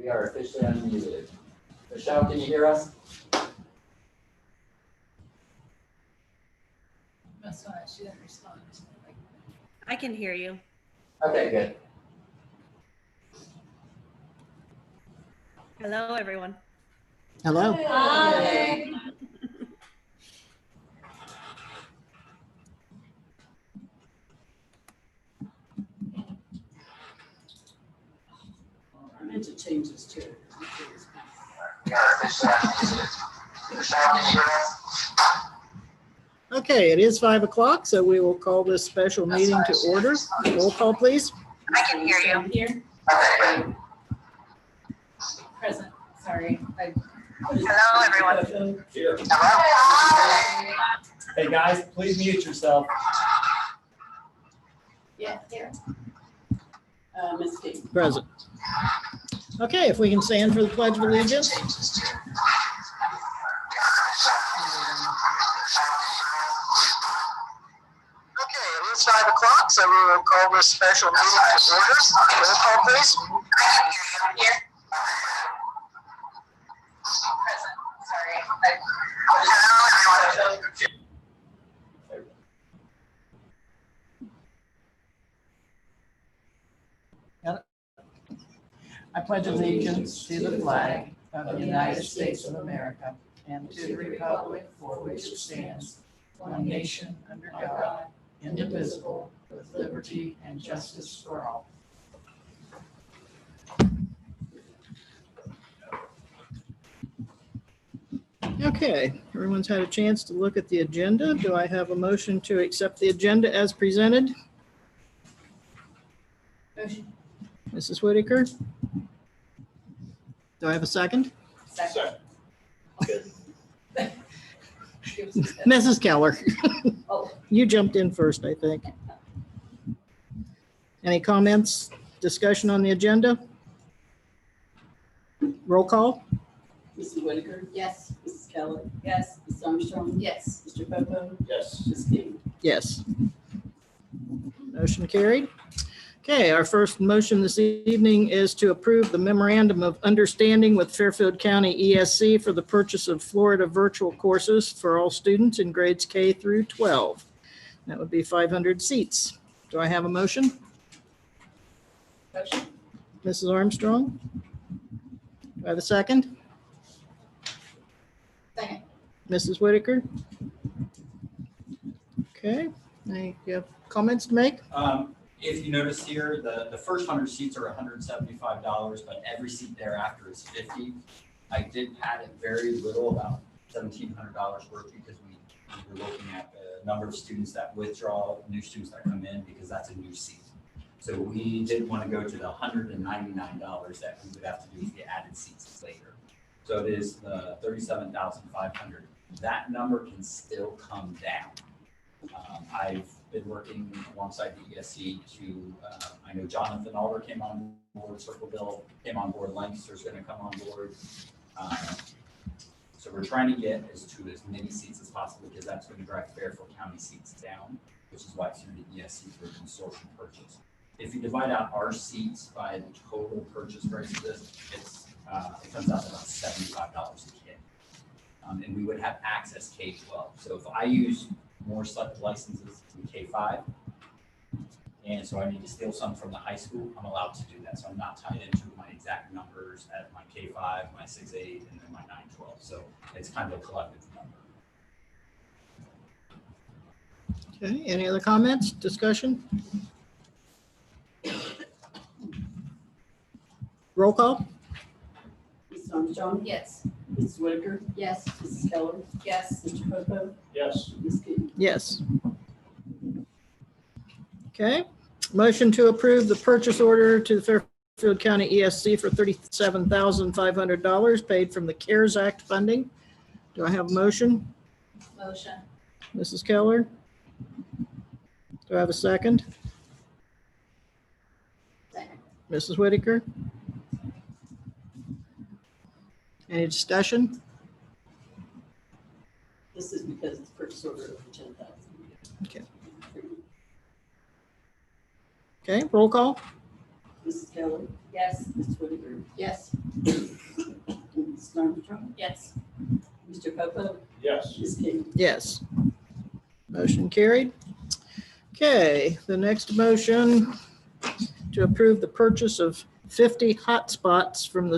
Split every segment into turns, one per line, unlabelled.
We are officially unmuted. Michelle, can you hear us?
That's why she didn't respond.
I can hear you.
Okay, good.
Hello, everyone.
Hello.
Hi.
I meant to change this too.
Okay, it is 5 o'clock, so we will call this special meeting to order. Roll call, please.
I can hear you.
Here. Present, sorry.
Hello, everyone.
Here. Hey, guys, please mute yourself.
Yeah, here.
Ms. King.
Present. Okay, if we can stand for the Pledge of Allegiance. Okay, it is 5 o'clock, so we will call this special meeting to order. Roll call, please.
Here. Present, sorry. Hello, everyone.
I pledge allegiance to the flag of the United States of America and to the republic for which it stands, one nation under God, indivisible, with liberty and justice for all.
Okay, everyone's had a chance to look at the agenda. Do I have a motion to accept the agenda as presented?
Motion.
Mrs. Whitaker? Do I have a second?
Second.
Mrs. Keller,
Oh,
you jumped in first, I think. Any comments, discussion on the agenda? Roll call?
Mrs. Whitaker?
yes.
Mrs. Keller?
Yes.
Ms. Armstrong?
Yes.
Mr. Popo?
Yes.
Ms. King?
Yes. Motion carried. Okay, our first motion this evening is to approve the memorandum of understanding with Fairfield County ESC for the purchase of Florida virtual courses for all students in grades K through 12. That would be 500 seats. Do I have a motion?
Motion.
Mrs. Armstrong? Do I have a second?
Second.
Mrs. Whitaker? Okay, any you have comments to make?
If you notice here, the first 100 seats are $175, but every seat thereafter is $50. I did pad it very little, about $1,700 worth, because we were looking at the number of students that withdraw, new students that come in, because that's a new seat. So we didn't want to go to the $199 that we would have to do with the added seats later. So it is the $37,500. That number can still come down. I've been working alongside the ESC to, I know Jonathan Alder came on board, Circleville came on board, Lancaster's going to come on board. So we're trying to get as many seats as possible, because that's going to drive Fairfield County seats down, which is why it's through the ESC through consortium purchase. If you divide out our seats by the total purchase price of this, it comes out to about $75 a kid. And we would have access K-12. So if I use more selected licenses in K-5, and so I need to steal some from the high school, I'm allowed to do that. So I'm not tied into my exact numbers at my K-5, my 6-8, and then my 9-12. So it's kind of a collective number.
Okay, any other comments, discussion? Roll call?
Ms. Armstrong?
Yes.
Mrs. Whitaker?
Yes.
Mrs. Keller?
Yes.
Mr. Popo?
Yes.
Ms. King?
Yes. Okay, motion to approve the purchase order to the Fairfield County ESC for $37,500 paid from the CARES Act funding. Do I have a motion?
Motion.
Mrs. Keller? Do I have a second?
Second.
Mrs. Whitaker? Any discussion?
This is because it's purchase order over 10,000.
Okay. Okay, roll call?
Mrs. Keller?
Yes.
Mrs. Whitaker?
Yes.
Armstrong,
Yes.
Mr. Popo,
Yes.
Ms. King.
Yes. Motion carried. Okay, the next motion to approve the purchase of 50 hotspots from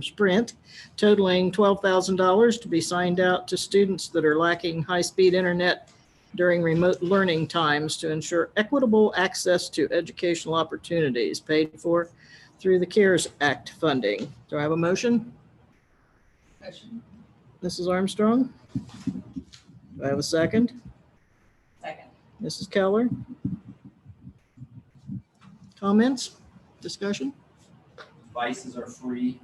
Sprint totaling $12,000 to be signed out to students that are lacking high-speed internet during remote learning times to ensure equitable access to educational opportunities paid for through the CARES Act funding. Do I have a motion?
Motion.
Mrs. Armstrong? Do I have a second?
Second.
Mrs. Keller? Comments? Discussion?
Devices are free.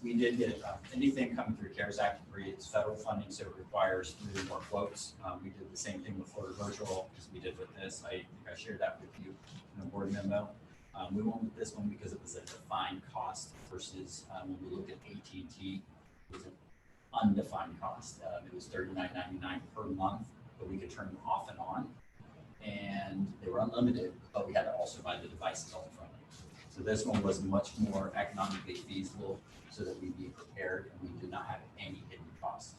We did get, anything coming through CARES Act free. It's federal funding, so it requires 3 or more quotes. We did the same thing with Florida Virtual as we did with this. I think I shared that with you in a board memo. We went with this one because it was a defined cost versus when we looked at AT&T, it was an undefined cost. It was $39.99 per month, but we could turn them off and on. And they were unlimited, but we had to also buy the devices all in front of it. So this one was much more economically feasible so that we'd be prepared and we did not have any hidden costs.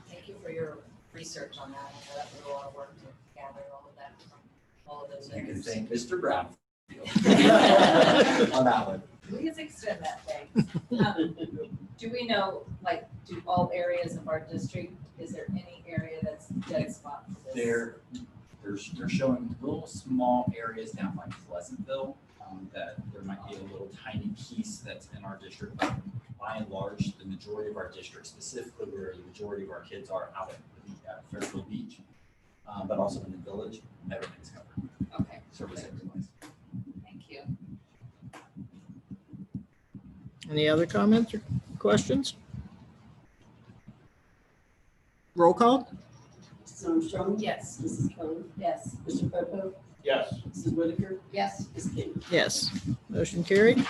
Thank you for your research on that. I know that was a lot of work to gather all of that from all of those
You can
vendors.
thank Mr. Brown on that one.
Please extend that thing. Do we know, like, do all areas of our district, is there any area that's dead spot for this?
They're showing little small areas down like Pleasantville, that there might be a little tiny piece that's in our district. But by and large, the majority of our district, specifically where the majority of our kids are out at Fairfield Beach, but also in the village, everything's covered.
Okay,
Service everyone.
thank you.
Any other comments or questions? Roll call?
Mrs. Armstrong,
Yes.
Mrs. Keller,
Yes.
Mr. Popo,
Yes.
Mrs. Whitaker,
Yes.
Ms. King.
Yes. Motion carried.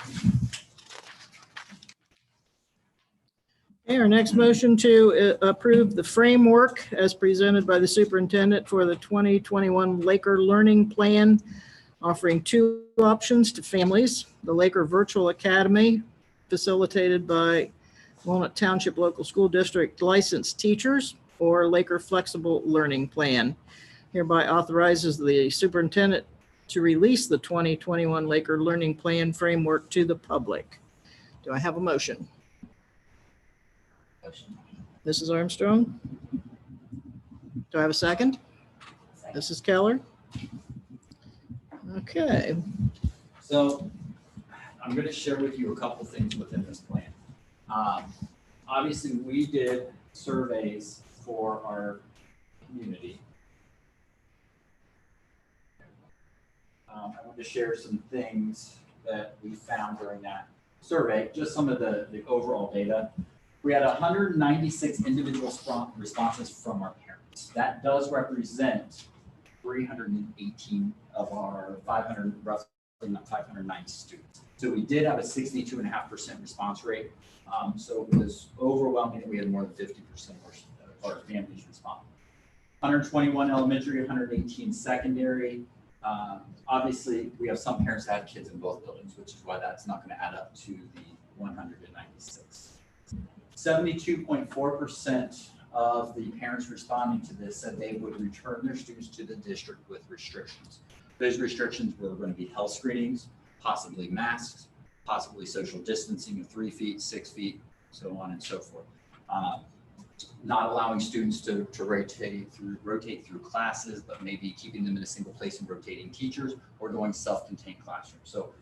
Okay, our next motion to approve the framework as presented by the superintendent for the 2021 Laker Learning Plan, offering 2 options to families: the Laker Virtual Academy, facilitated by Walnut Township Local School District licensed teachers, or Laker Flexible Learning Plan. Hereby authorizes the superintendent to release the 2021 Laker Learning Plan framework to the public. Do I have a motion?
Motion.
Mrs. Armstrong? Do I have a second?
Second.
Mrs. Keller? Okay,
So I'm going to share with you a couple things within this plan. Obviously, we did surveys for our community. I want to share some things that we found during that survey, just some of the overall data. We had 196 individual responses from our parents. That does represent 318 of our 590 students. So we did have a 62.5% response rate. So it was overwhelming that we had more than 50% of our families respond. 121 elementary, 118 secondary. Obviously, we have some parents that have kids in both buildings, which is why that's not going to add up to the 196. 72.4% of the parents responding to this said they would return their students to the district with restrictions. Those restrictions were going to be health screenings, possibly masks, possibly social distancing of 3 feet, 6 feet, so on and so forth. Not allowing students to rotate through classes, but maybe keeping them in a single place and rotating teachers, or going self-contained classrooms. So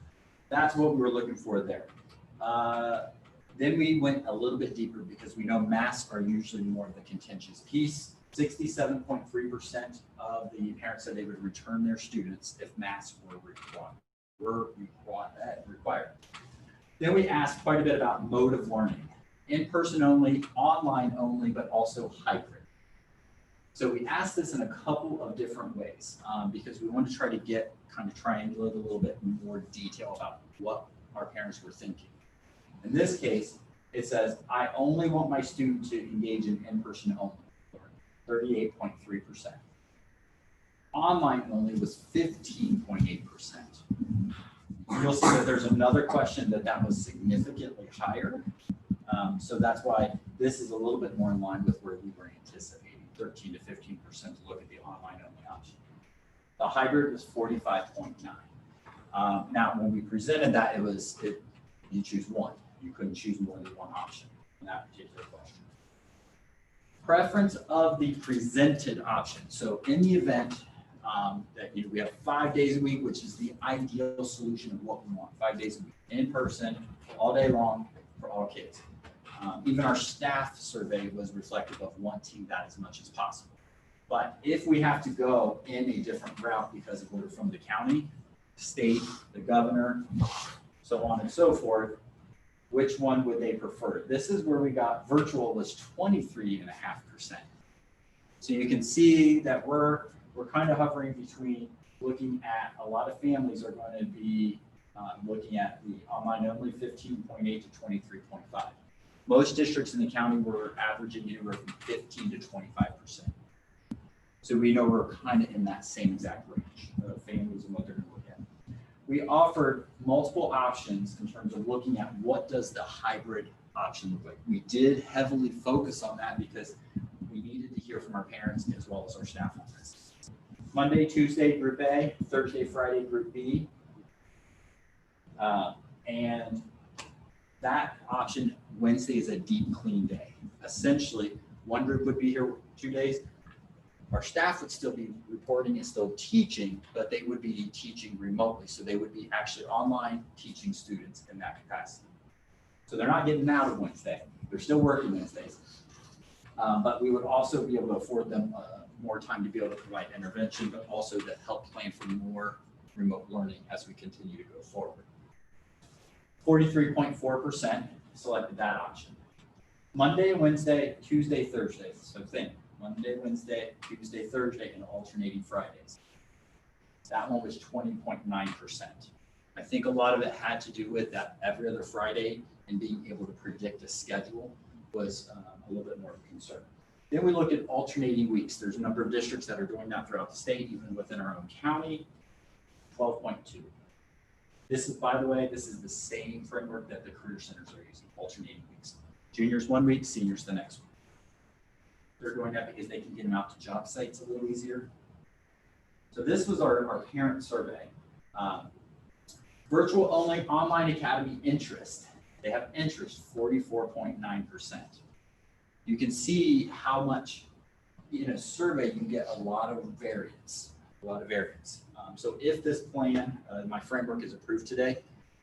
that's what we were looking for there. Then we went a little bit deeper because we know masks are usually more of the contentious piece. 67.3% of the parents said they would return their students if masks were required. Then we asked quite a bit about mode of learning. In-person only, online only, but also hybrid. So we asked this in a couple of different ways because we wanted to try to triangulate a little bit more detail about what our parents were thinking. In this case, it says, I only want my student to engage in in-person only, 38.3%. Online only was 15.8%. you'll see that there's another question that was significantly higher. So that's why this is a little bit more in line with where we were anticipating, 13 to 15% to look at the online only option. The hybrid was 45.9. Now, when we presented that, you choose one. You couldn't choose more than one option in that particular question. Preference of the presented option. So in the event that we have 5 days a week, which is the ideal solution of what we want, 5 days a week, in person, all day long for all kids. Even our staff survey was reflective of wanting that as much as possible. But if we have to go in a different route because of order from the county, state, the governor, so on and so forth, which one would they prefer? This is where we got virtual was 23.5%. So you can see that we're kind of hovering between looking at, a lot of families are going to be looking at the online only 15.8 to 23.5. Most districts in the county were averaging anywhere from 15 to 25%. So we know we're kind of in that same exact range of families and what they're going to look at. We offered multiple options in terms of looking at what does the hybrid option look like. We did heavily focus on that because we needed to hear from our parents as well as our staff on this. Monday, Tuesday, Group A, Thursday, Friday, Group B. And that option, Wednesday is a deep clean day. Essentially, one group would be here 2 days. Our staff would still be reporting and still teaching, but they would be teaching remotely. So they would be actually online teaching students in that capacity. So they're not getting out of Wednesday. They're still working Wednesdays. But we would also be able to afford them more time to be able to provide intervention, but also to help plan for more remote learning as we continue to go forward. 43.4% selected that option. Monday, Wednesday, Tuesday, Thursday. So think Monday, Wednesday, Tuesday, Thursday, and alternating Fridays. That one was 20.9%. I think a lot of it had to do with that every other Friday and being able to predict a schedule was a little bit more of a concern. Then we look at alternating weeks. There's a number of districts that are doing that throughout the state, even within our own county, 12.2. This is, by the way, this is the same framework that the career centers are using, alternating weeks. Juniors 1 week, seniors the next week. They're doing that because they can get them out to job sites a little easier. So this was our parent survey. Virtual only online academy interest. They have interest 44.9%. You can see how much in a survey you get a lot of variance, So if this plan, my framework is approved today,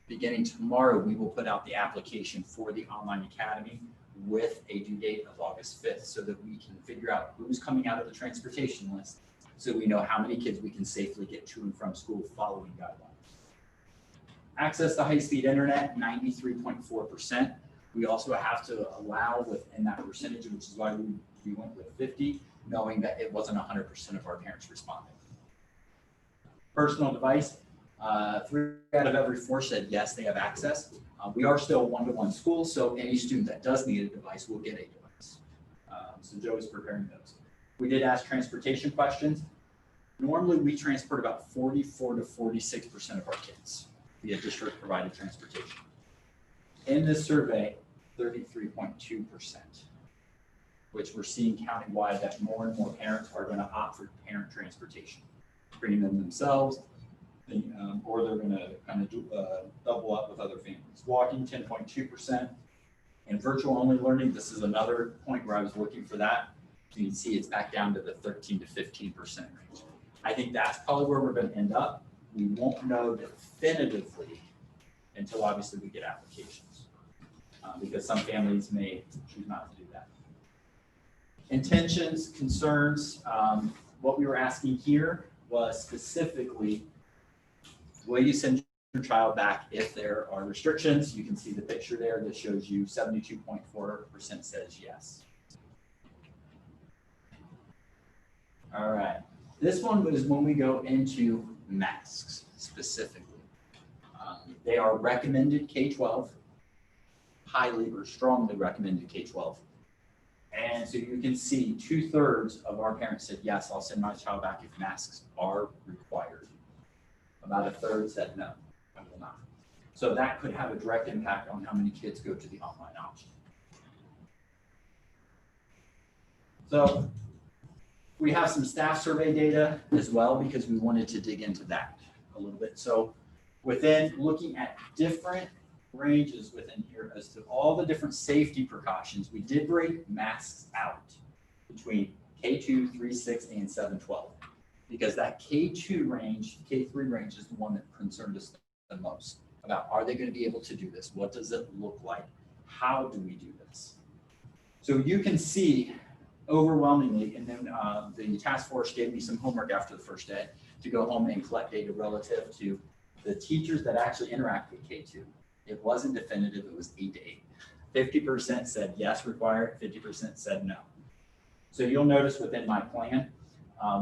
beginning tomorrow, we will put out the application for the online academy with a due date of August 5th so that we can figure out who's coming out of the transportation list so we know how many kids we can safely get to and from school following guidelines. Access to high-speed internet, 93.4%. We also have to allow within that percentage, which is why we went with 50, knowing that it wasn't 100% of our parents responding. Personal device, 3 out of every 4 said yes, they have access. We are still a one-to-one school, so any student that does need a device will get a device. So Joe is preparing those. We did ask transportation questions. Normally, we transport about 44 to 46% of our kids via district provided transportation. In this survey, 33.2%, which we're seeing countywide that more and more parents are going to opt for parent transportation, bringing them themselves, or they're going to kind of double up with other families. Walking, 10.2%. And virtual only learning, this is another point where I was looking for that. You can see it's back down to the 13 to 15% range. I think that's probably where we're going to end up. We won't know definitively until obviously we get applications, because some families may choose not to do that. Intentions, concerns, what we were asking here was specifically, will you send your child back if there are restrictions? You can see the picture there that shows you 72.4% says yes. All right, this one was when we go into masks specifically. They are recommended K-12, highly or strongly recommended K-12. And so you can see 2/3 of our parents said, yes, I'll send my child back if masks are required. About 1/3 said no. I will not. So that could have a direct impact on how many kids go to the online option. So we have some staff survey data as well because we wanted to dig into that a little bit. So within looking at different ranges within here as to all the different safety precautions, we did break masks out between K2, 3, 6, and 7, 12. Because that K2 range, K3 range is the one that concerned us the most about, are they going to be able to do this? What does it look like? How do we do this? So you can see overwhelmingly, and then the task force gave me some homework after the first day to go home and collect data relative to the teachers that actually interact with K2. It wasn't definitive, it was 8 to 8. 50% said yes, required, 50% said no. So you'll notice within my plan,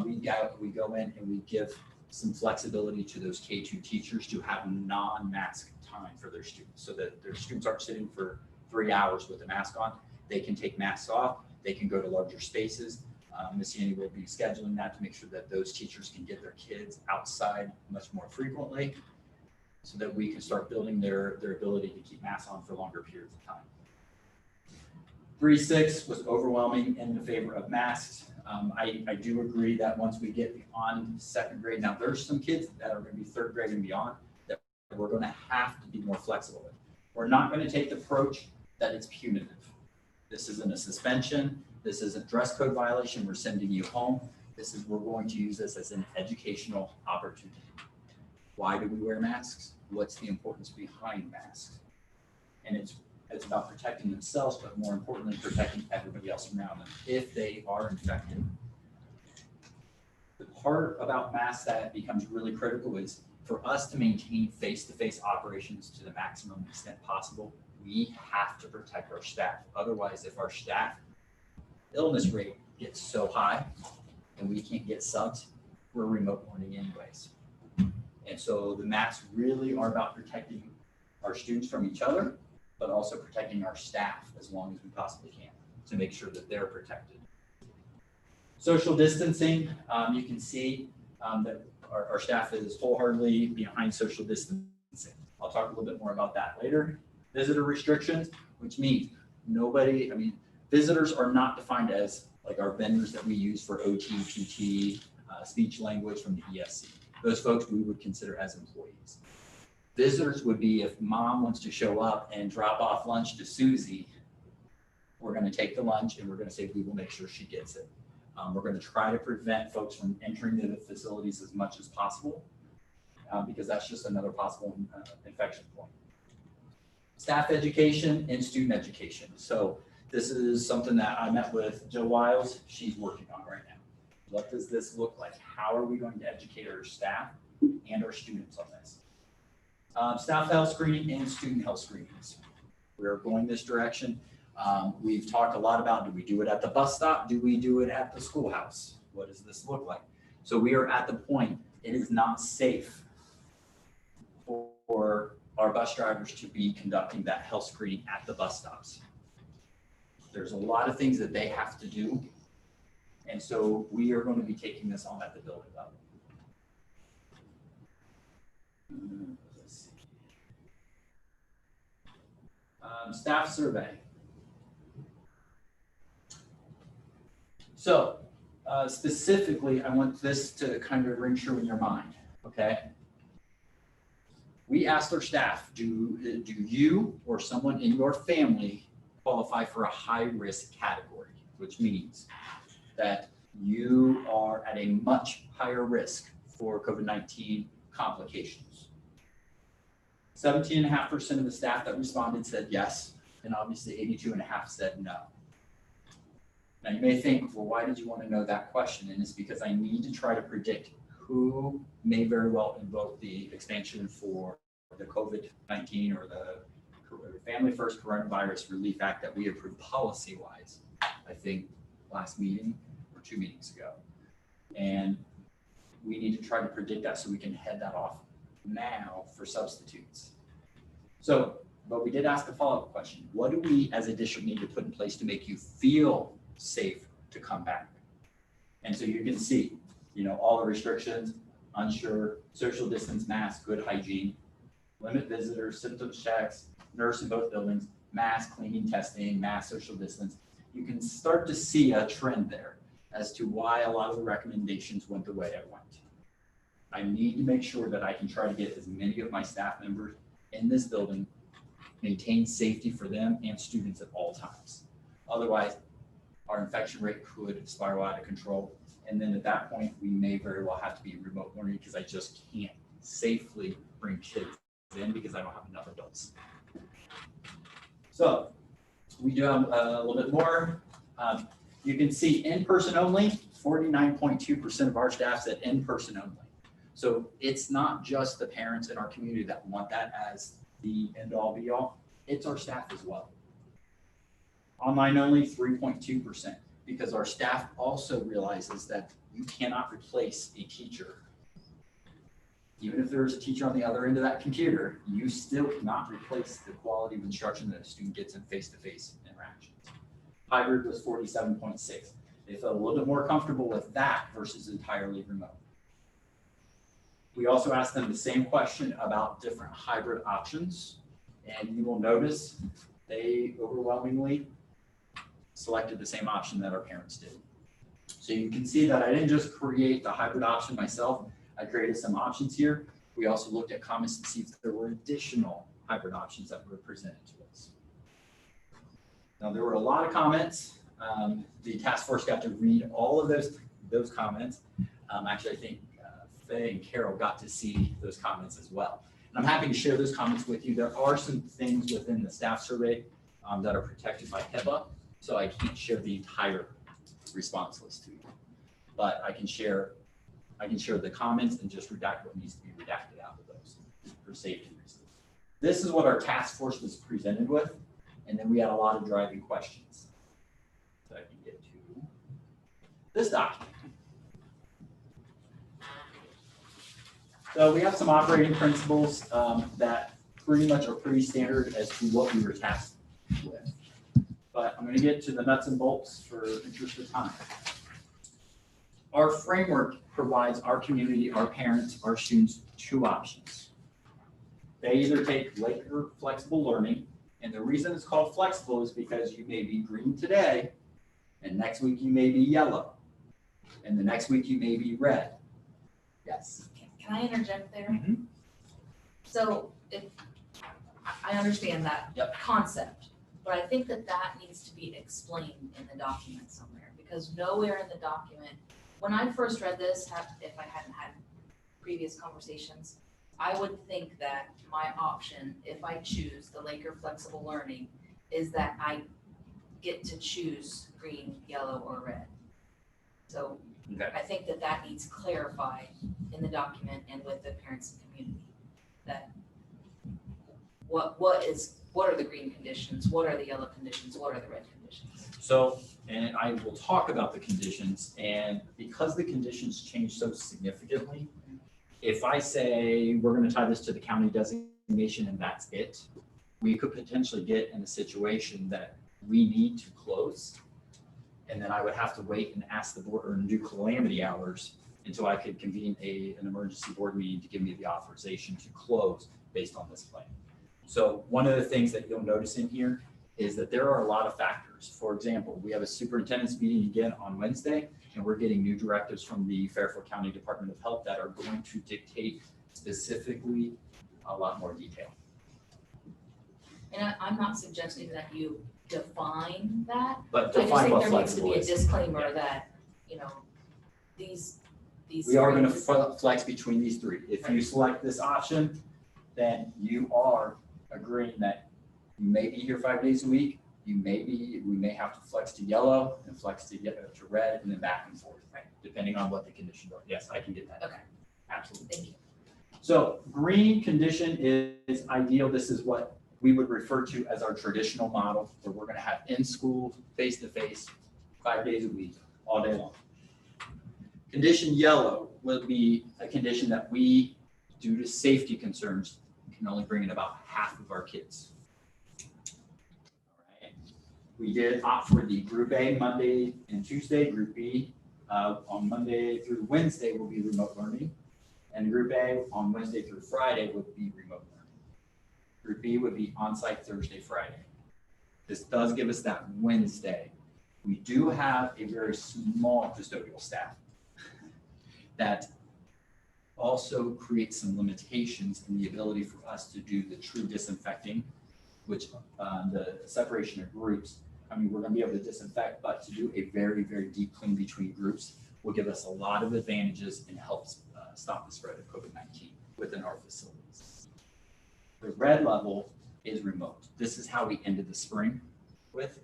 we go in and we give some flexibility to those K2 teachers to have non-mask time for their students so that their students aren't sitting for 3 hours with a mask on. They can take masks off, they can go to larger spaces. Ms. Yanni will be scheduling that to make sure that those teachers can get their kids outside much more frequently so that we can start building their ability to keep masks on for longer periods of time. 3-6 was overwhelming in the favor of masks. I do agree that once we get beyond second grade, now there's some kids that are going to be third grade and beyond that we're going to have to be more flexible with. We're not going to take the approach that it's punitive. This isn't a suspension. This isn't dress code violation. We're sending you home. We're going to use this as an educational opportunity. Why do we wear masks? What's the importance behind masks? And it's about protecting themselves, but more importantly, protecting everybody else around them if they are infected. The part about masks that becomes really critical is for us to maintain face-to-face operations to the maximum extent possible, we have to protect our staff. Otherwise, if our staff illness rate gets so high and we can't get subs, we're remote learning anyways. And so the masks really are about protecting our students from each other, but also protecting our staff as long as we possibly can to make sure that they're protected. Social distancing, you can see that our staff is wholeheartedly behind social distancing. I'll talk a little bit more about that later. Visitor restrictions, which means visitors are not defined as like our vendors that we use for OT, PT, speech language from the ESC. Those folks we would consider as employees. Visitors would be if mom wants to show up and drop off lunch to Susie, we're going to take the lunch and we're going to say we will make sure she gets it. We're going to try to prevent folks from entering the facilities as much as possible because that's just another possible infection point. Staff education and student education. So this is something that I met with Jill Wiles. She's working on right now. What does this look like? How are we going to educate our staff and our students on this? Staff health screening and student health screenings. We're going this direction. We've talked a lot about, do we do it at the bus stop? Do we do it at the schoolhouse? What does this look like? So we are at the point, it is not safe for our bus drivers to be conducting that health screening at the bus stops. There's a lot of things that they have to do. And so we are going to be taking this on at the building level. Let's see. Staff survey. So specifically, I want this to kind of ring true in your mind, okay? We asked our staff, do you or someone in your family qualify for a high-risk category, which means that you are at a much higher risk for COVID-19 complications. 17.5% of the staff that responded said yes, and obviously 82.5% said no. Now you may think, well, why did you want to know that question? And it's because I need to try to predict who may very well invoke the expansion for the COVID-19 or the Family First Coronavirus Relief Act that we approved policy-wise, I think last meeting or 2 meetings ago. And we need to try to predict that so we can head that off now for substitutes. So, but we did ask a follow-up question. What do we as a district need to put in place to make you feel safe to come back? And so you can see, all the restrictions, unsure, social distance, mask, good hygiene. limit visitors, symptoms checks, nurse in both buildings, mask cleaning, testing, mask social distance. You can start to see a trend there as to why a lot of the recommendations went the way it went. I need to make sure that I can try to get as many of my staff members in this building, maintain safety for them and students at all times. Otherwise, our infection rate could spiral out of control. And then at that point, we may very well have to be remote learning because I just can't safely bring kids in because I don't have enough adults. So we do have a little bit more. You can see in-person only, 49.2% of our staff said in-person only. So it's not just the parents in our community that want that as the end-all be-all, it's our staff as well. Online only, 3.2%, because our staff also realizes that you cannot replace a teacher. Even if there's a teacher on the other end of that computer, you still cannot replace the quality of instruction that a student gets in face-to-face interactions. Hybrid was 47.6. They felt a little bit more comfortable with that versus entirely remote. We also asked them the same question about different hybrid options, and you will notice they overwhelmingly selected the same option that our parents did. So you can see that I didn't just create the hybrid option myself, I created some options here. We also looked at comments to see if there were additional hybrid options that were presented to us. Now there were a lot of comments. The task force got to read all of those comments. Actually, I think Faye and Carol got to see those comments as well. And I'm happy to share those comments with you. There are some things within the staff survey that are protected by HIPAA, so I can't share the entire response list to you. But I can share the comments and just redact what needs to be redacted out of those for safety reasons. This is what our task force was presented with, and then we had a lot of driving questions. So I can get to this document. So we have some operating principles that pretty much are pretty standard as to what we were tasked with. But I'm going to get to the nuts and bolts for interest of time. Our framework provides our community, our parents, our students, two options. They either take later flexible learning, and the reason it's called flexible is because you may be green today, and next week you may be yellow, and the next week you may be red. Yes.
Can I interject there?
Mm-hmm.
So if, I understand that concept, but I think that needs to be explained in the document somewhere, because nowhere in the document, when I first read this, if I hadn't had previous conversations, I would think that my option, if I choose the Laker flexible learning, is that I get to choose green, yellow, or red. So
Okay.
I think that needs clarified in the document and with the parents and community. That what are the green conditions? What are the yellow conditions? What are the red conditions?
So, and I will talk about the conditions, and because the conditions change so significantly, if I say we're going to tie this to the county designation and that's it, we could potentially get in a situation that we need to close. And then I would have to wait and ask the board and do calamity hours until I could convene an emergency board meeting to give me the authorization to close based on this plan. So one of the things that you'll notice in here is that there are a lot of factors. For example, we have a superintendent's meeting again on Wednesday, and we're getting new directives from the Fairfield County Department of Health that are going to dictate specifically a lot more detail.
And I'm not suggesting that you define that.
But
I just
define
think
what
there needs to
flexible
be a
is.
disclaimer
Yeah.
that, these.
We are going to
three-
flex between these three. If you select this option, then you are agreeing that you may be here 5 days a week. We may have to flex to yellow and flex to red and then back and forth,
Right.
depending on what the conditions are. Yes, I can get that.
Okay.
Absolutely.
Thank you.
So green condition is ideal. This is what we would refer to as our traditional model, where we're going to have in school, face-to-face, 5 days a week, all day long. Condition yellow will be a condition that we, due to safety concerns, can only bring in about half of our kids. All right. We did opt for the group A Monday and Tuesday, group B on Monday through Wednesday will be remote learning, and group A on Wednesday through Friday would be remote learning. Group B would be on-site Thursday, Friday. This does give us that Wednesday. We do have a very small custodial staff that also creates some limitations in the ability for us to do the true disinfecting, which the separation of groups, I mean, we're gonna be able to disinfect, but to do a very, very deep clean between groups will give us a lot of advantages and helps stop the spread of COVID-19 within our facilities. The red level is remote. This is how we ended the spring with,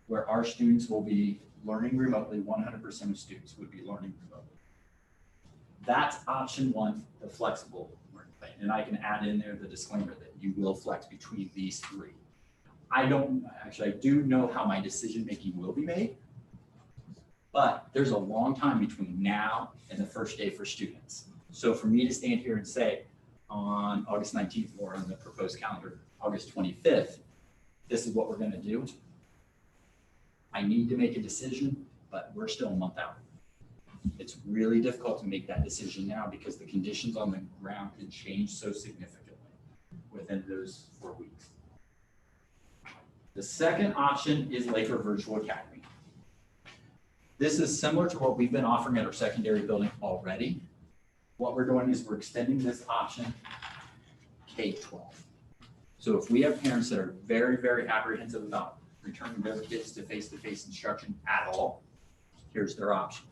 where our students will be learning remotely, 100% of students would be learning remotely. That's option one, the flexible learning plan. And I can add in there the disclaimer that you will flex between these three. I do know how my decision-making will be made, but there's a long time between now and the first day for students. So for me to stand here and say on August 19th or on the proposed calendar, August 25th, this is what we're gonna do. I need to make a decision, but we're still a month out. It's really difficult to make that decision now because the conditions on the ground can change so significantly within those 4 weeks. The second option is Laker Virtual Academy. This is similar to what we've been offering at our secondary building already. What we're doing is we're extending this option K-12. So if we have parents that are very, very apprehensive about returning their kids to face-to-face instruction at all, here's their option.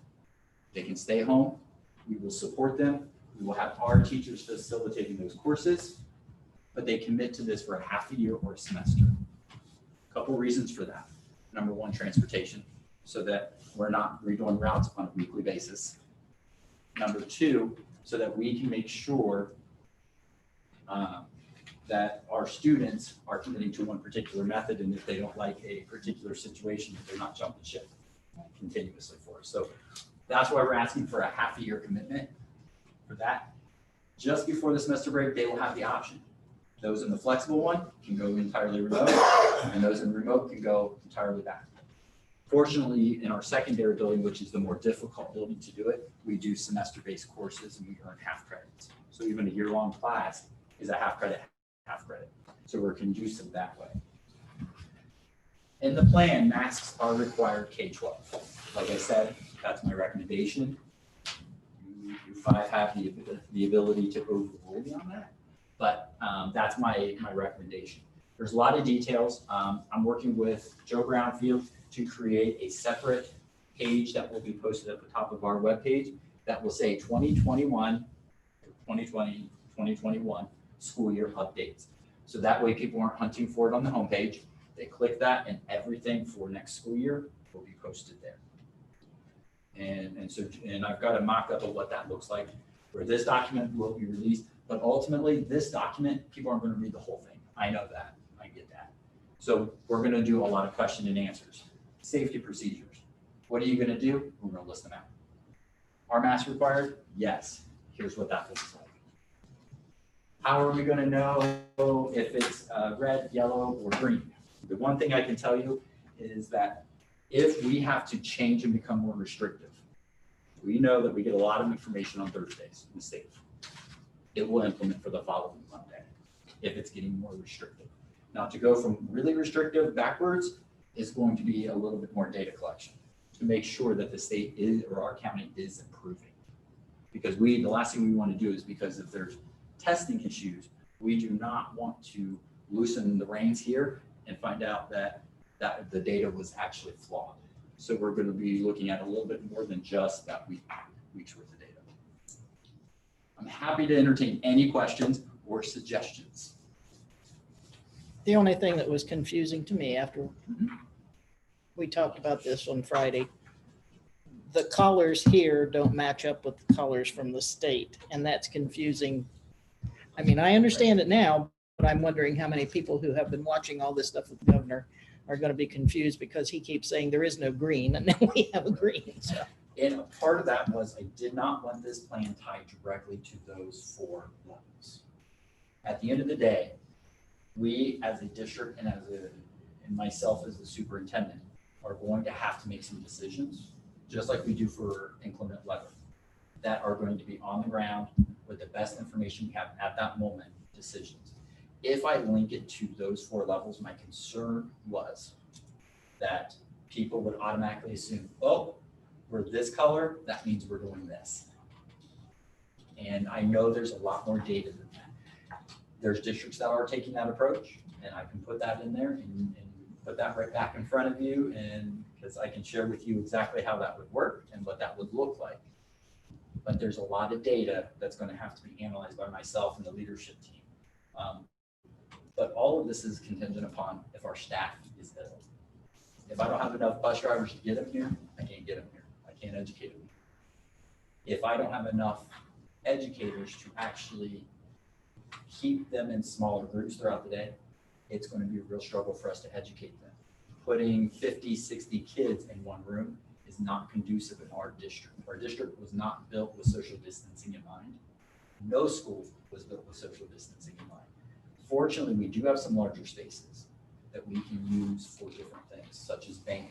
They can stay home. We will support them. We will have our teachers facilitating those courses, but they commit to this for a half a year or a semester. A couple reasons for that. Number one, transportation, so that we're not redoing routes on a weekly basis. Number two, so that we can make sure that our students are committing to one particular method, and if they don't like a particular situation, they're not jumping ship continuously for us. So that's why we're asking for a half a year commitment for that. Just before the semester break, they will have the option. Those in the flexible one can go entirely remote, and those in remote can go entirely back. Fortunately, in our secondary building, which is the more difficult building to do it, we do semester-based courses and we earn half credits. So even a year-long class is a half credit. So we're conducive that way. In the plan, masks are required K-12. Like I said, that's my recommendation. You five have the ability to overrule me on that, but that's my recommendation. There's a lot of details. I'm working with Joe Brownfield to create a separate page that will be posted at the top of our webpage that will say 2021, 2020, 2021 school year updates. So that way people aren't hunting for it on the homepage. They click that and everything for next school year will be posted there. And I've got a mock-up of what that looks like, where this document will be released, but ultimately this document, people aren't going to read the whole thing. I know that, I get that. So we're going to do a lot of question and answers. Safety procedures. What are you going to do? We're going to list them out. Are masks required? Yes. Here's what that looks like. How are we going to know if it's red, yellow, or green? The one thing I can tell you is that if we have to change and become more restrictive, we know that we get a lot of information on Thursdays in the state. It will implement for the following Monday if it's getting more restrictive. Now, to go from really restrictive backwards is going to be a little bit more data collection to make sure that the state is, or our county is improving. Because the last thing we want to do is, because if there's testing issues, we do not want to loosen the reins here and find out that the data was actually flawed. So we're going to be looking at a little bit more than just that week's worth of data. I'm happy to entertain any questions or suggestions.
The only thing that was confusing to me after we talked about this on Friday, the colors here don't match up with the colors from the state, and that's confusing. I mean, I understand it now, but I'm wondering how many people who have been watching all this stuff with the governor are going to be confused because he keeps saying there is no green, and then we have a green. So.
And a part of that was I did not want this plan tied directly to those 4 levels. At the end of the day, we as a district and myself as the superintendent are going to have to make some decisions, just like we do for inclement weather, that are going to be on the ground with the best information we have at that moment decisions. If I link it to those 4 levels, my concern was that people would automatically assume, oh, we're this color, that means we're doing this. And I know there's a lot more data than that. There's districts that are taking that approach, and I can put that in there and put that right back in front of you, and because I can share with you exactly how that would work and what that would look like. But there's a lot of data that's going to have to be analyzed by myself and the leadership team. But all of this is contingent upon if our staff is ill. If I don't have enough bus drivers to get them here, I can't get them here. I can't educate them. If I don't have enough educators to actually keep them in smaller groups throughout the day, it's going to be a real struggle for us to educate them. Putting 50, 60 kids in one room is not conducive in our district. Our district was not built with social distancing in mind. No school was built with social distancing in mind. Fortunately, we do have some larger spaces that we can use for different things, such as band.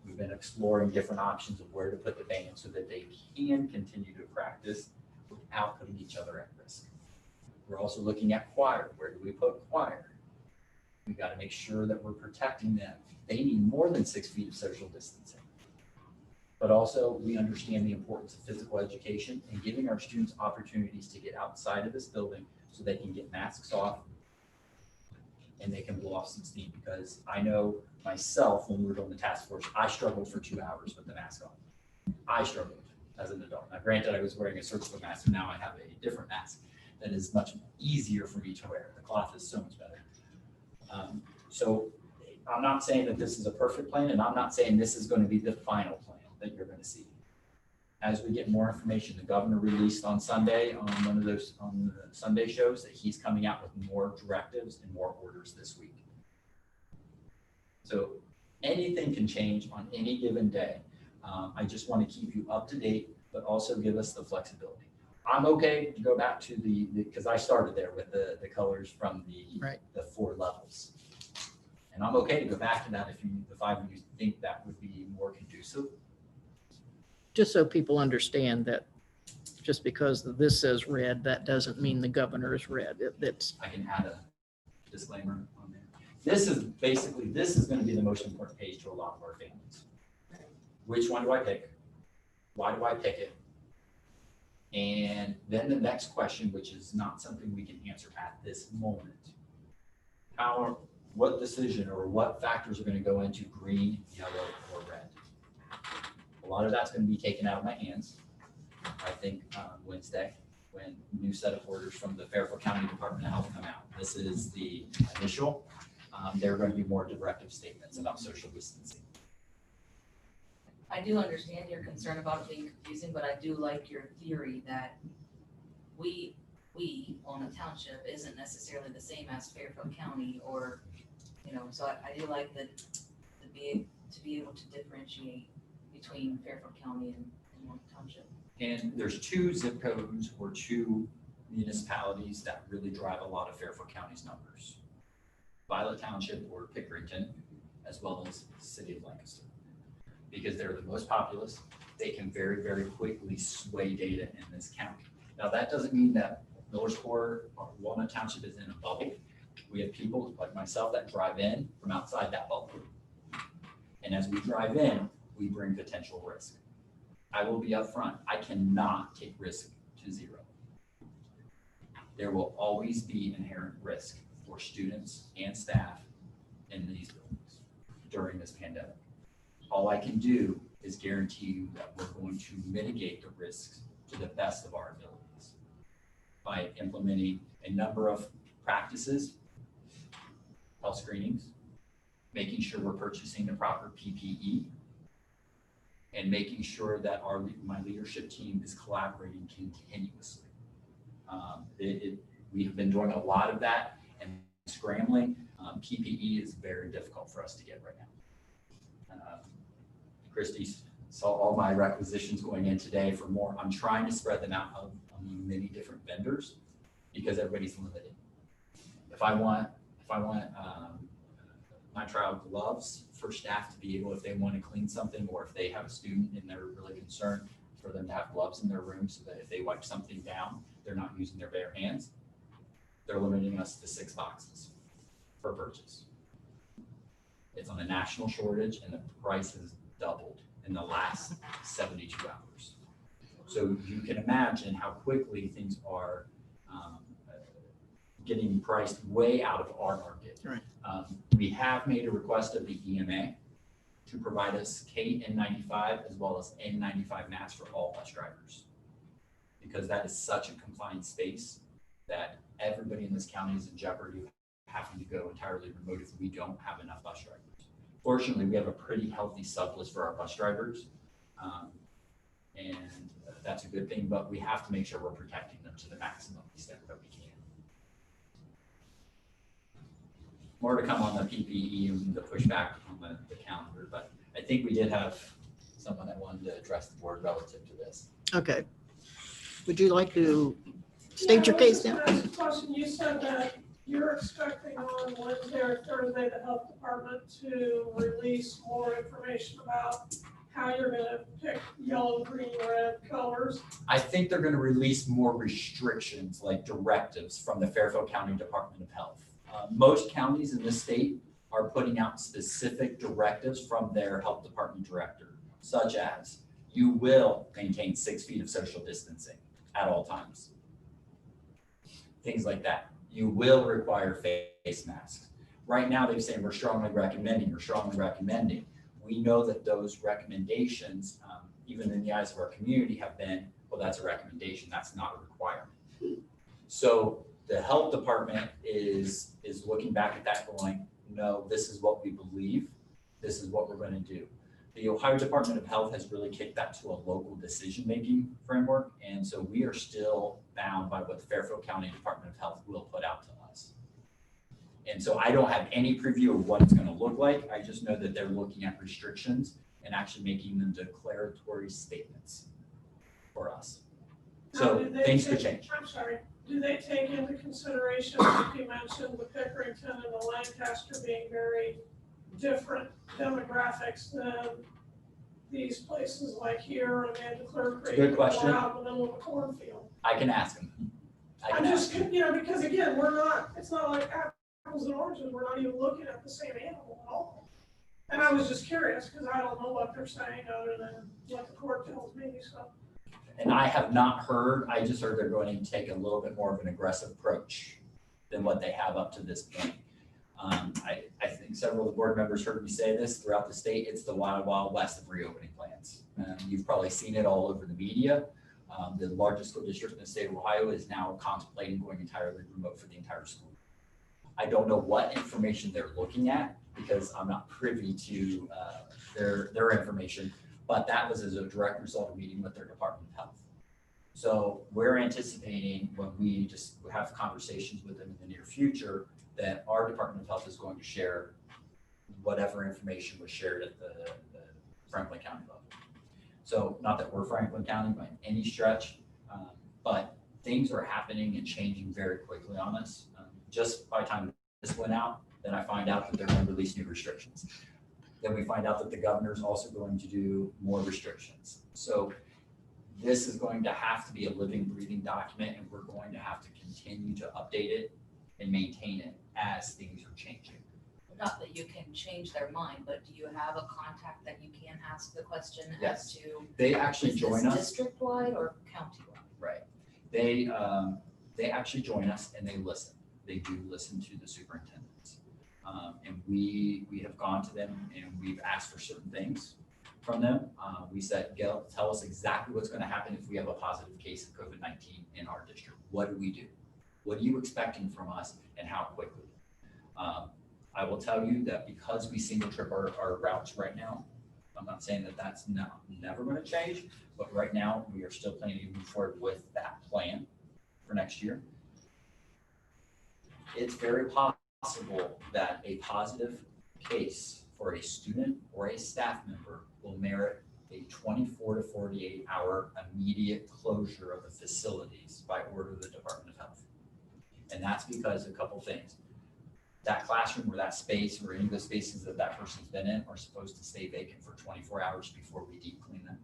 We've been exploring different options of where to put the band so that they can continue to practice without putting each other at risk. We're also looking at choir. Where do we put choir? We've got to make sure that we're protecting them. They need more than 6 feet of social distancing. But also, we understand the importance of physical education and giving our students opportunities to get outside of this building so they can get masks off and they can blow off some steam. Because I know myself, when we were doing the task force, I struggled for 2 hours with the mask on. I struggled as an adult. Now, granted, I was wearing a surgical mask, and now I have a different mask that is much easier for me to wear. The cloth is so much better. So I'm not saying that this is a perfect plan, and I'm not saying this is going to be the final plan that you're going to see. As we get more information, the governor released on Sunday on one of those on the Sunday shows that he's coming out with more directives and more orders this week. So anything can change on any given day. I just want to keep you up to date, but also give us the flexibility. I'm okay to go back to because I started there with the colors from the 4 levels. And I'm okay to go back to that if the 5 of you think that would be more conducive.
Just so people understand that just because this says red, that doesn't mean the governor is red.
I can add a disclaimer on there. This is going to be the most important page to a lot of our families. Which one do I pick? Why do I pick it? And then the next question, which is not something we can answer at this moment. What decision or what factors are going to go into green, yellow, or red? A lot of that's going to be taken out of my hands, I think, Wednesday, when a new set of orders from the Fairfield County Department of Health come out. This is the initial. There are going to be more directive statements about social distancing.
I do understand your concern about it being confusing, but I do like your theory that we Walnut Township isn't necessarily the same as Fairfield County, or, so I do like that to be able to differentiate between Fairfield County and Walnut Township.
And there's 2 zip codes or 2 municipalities that really drive a lot of Fairfield County's numbers. Violet Township or Pickerington, as well as the city of Lancaster. Because they're the most populous, they can very, very quickly sway data in this county. Now, that doesn't mean that Millersport or Walnut Township is in a bubble. We have people like myself that drive in from outside that bubble. And as we drive in, we bring potential risk. I will be upfront. I cannot take risk to 0. There will always be inherent risk for students and staff in these buildings during this pandemic. All I can do is guarantee you that we're going to mitigate the risks to the best of our abilities by implementing a number of practices, health screenings, making sure we're purchasing the proper PPE, and making sure that my leadership team is collaborating continuously. We have been doing a lot of that and scrambling. PPE is very difficult for us to get right now. Christy saw all my requisitions going in today for more. I'm trying to spread them out among many different vendors because everybody's limited. If I want nitrile gloves for staff to be able, if they want to clean something, or if they have a student and they're really concerned, for them to have gloves in their room so that if they wipe something down, they're not using their bare hands. they're limiting us to 6 boxes per purchase. It's on a national shortage and the price has doubled in the last 72 hours. So you can imagine how quickly things are getting priced way out of our market.
Right.
We have made a request of the EMA to provide us KN95 as well as N95 masks for all bus drivers. Because that is such a confined space that everybody in this county is in jeopardy of having to go entirely remote if we don't have enough bus drivers. Fortunately, we have a pretty healthy sublist for our bus drivers. And that's a good thing, but we have to make sure we're protecting them to the maximum extent that we can. More to come on the PPE and the pushback on the calendar, but I think we did have someone that wanted to address the board relative to this.
Okay. Would you like to state your case now?
Question, you said that you're expecting on Wednesday or Thursday, the health department to release more information about how you're gonna pick yellow, green, red colors.
I think they're going to release more restrictions like directives from the Fairfield County Department of Health. Most counties in this state are putting out specific directives from their health department director, such as you will maintain 6 feet of social distancing at all times. Things like that. You will require face masks. Right now, they're saying we're strongly recommending. We know that those recommendations, even in the eyes of our community, have been, well, that's a recommendation, that's not a requirement. So the health department is looking back at that going, no, this is what we believe, this is what we're going to do. The Ohio Department of Health has really kicked that to a local decision-making framework, and so we are still bound by what the Fairfield County Department of Health will put out to us. And so I don't have any preview of what it's going to look like. I just know that they're looking at restrictions and actually making them declaratory statements for us. So things could change.
I'm sorry, do they take into consideration, like you mentioned, the Pickerington and the Lancaster being very different demographics than these places like here and Amanda Clear Creek?
Good question.
Or out in the middle of a cornfield?
I can ask them.
I'm just, because again, it's not like apples and oranges, we're not even looking at the same animal at all. And I was just curious, because I don't know what they're saying other than what the court tells me, so.
And I have not heard, I just heard they're going to take a little bit more of an aggressive approach than what they have up to this point. I think several of the board members heard me say this throughout the state. It's the wild, wild west of reopening plans. You've probably seen it all over the media. The largest school district in the state of Ohio is now contemplating going entirely remote for the entire school. I don't know what information they're looking at because I'm not privy to their information, but that was as a direct result of meeting with their Department of Health. So we're anticipating when we just have conversations with them in the near future that our Department of Health is going to share whatever information was shared at the Franklin County level. So not that we're Franklin County by any stretch, but things are happening and changing very quickly on us. Just by the time this went out, then I find out that they're going to release new restrictions. Then we find out that the governor's also going to do more restrictions. So this is going to have to be a living, breathing document, and we're going to have to continue to update it and maintain it as things are changing.
Not that you can change their mind, but do you have a contact that you can ask the question
Yes.
as to?
They actually
Is
join
this
us.
district-wide or county-wide?
Right. They actually join us and they listen. They do listen to the superintendents. And we have gone to them and we've asked for certain things from them. We said, tell us exactly what's going to happen if we have a positive case of COVID-19 in our district. What do we do? What are you expecting from us and how quickly? I will tell you that because we single trip our routes right now, I'm not saying that that's never going to change, but right now we are still planning to move forward with that plan for next year. It's very possible that a positive case for a student or a staff member will merit a 24 to 48 hour immediate closure of the facilities by order of the Department of Health. And that's because a couple things. That classroom or that space or any of the spaces that that person's been in are supposed to stay vacant for 24 hours before we deep clean them.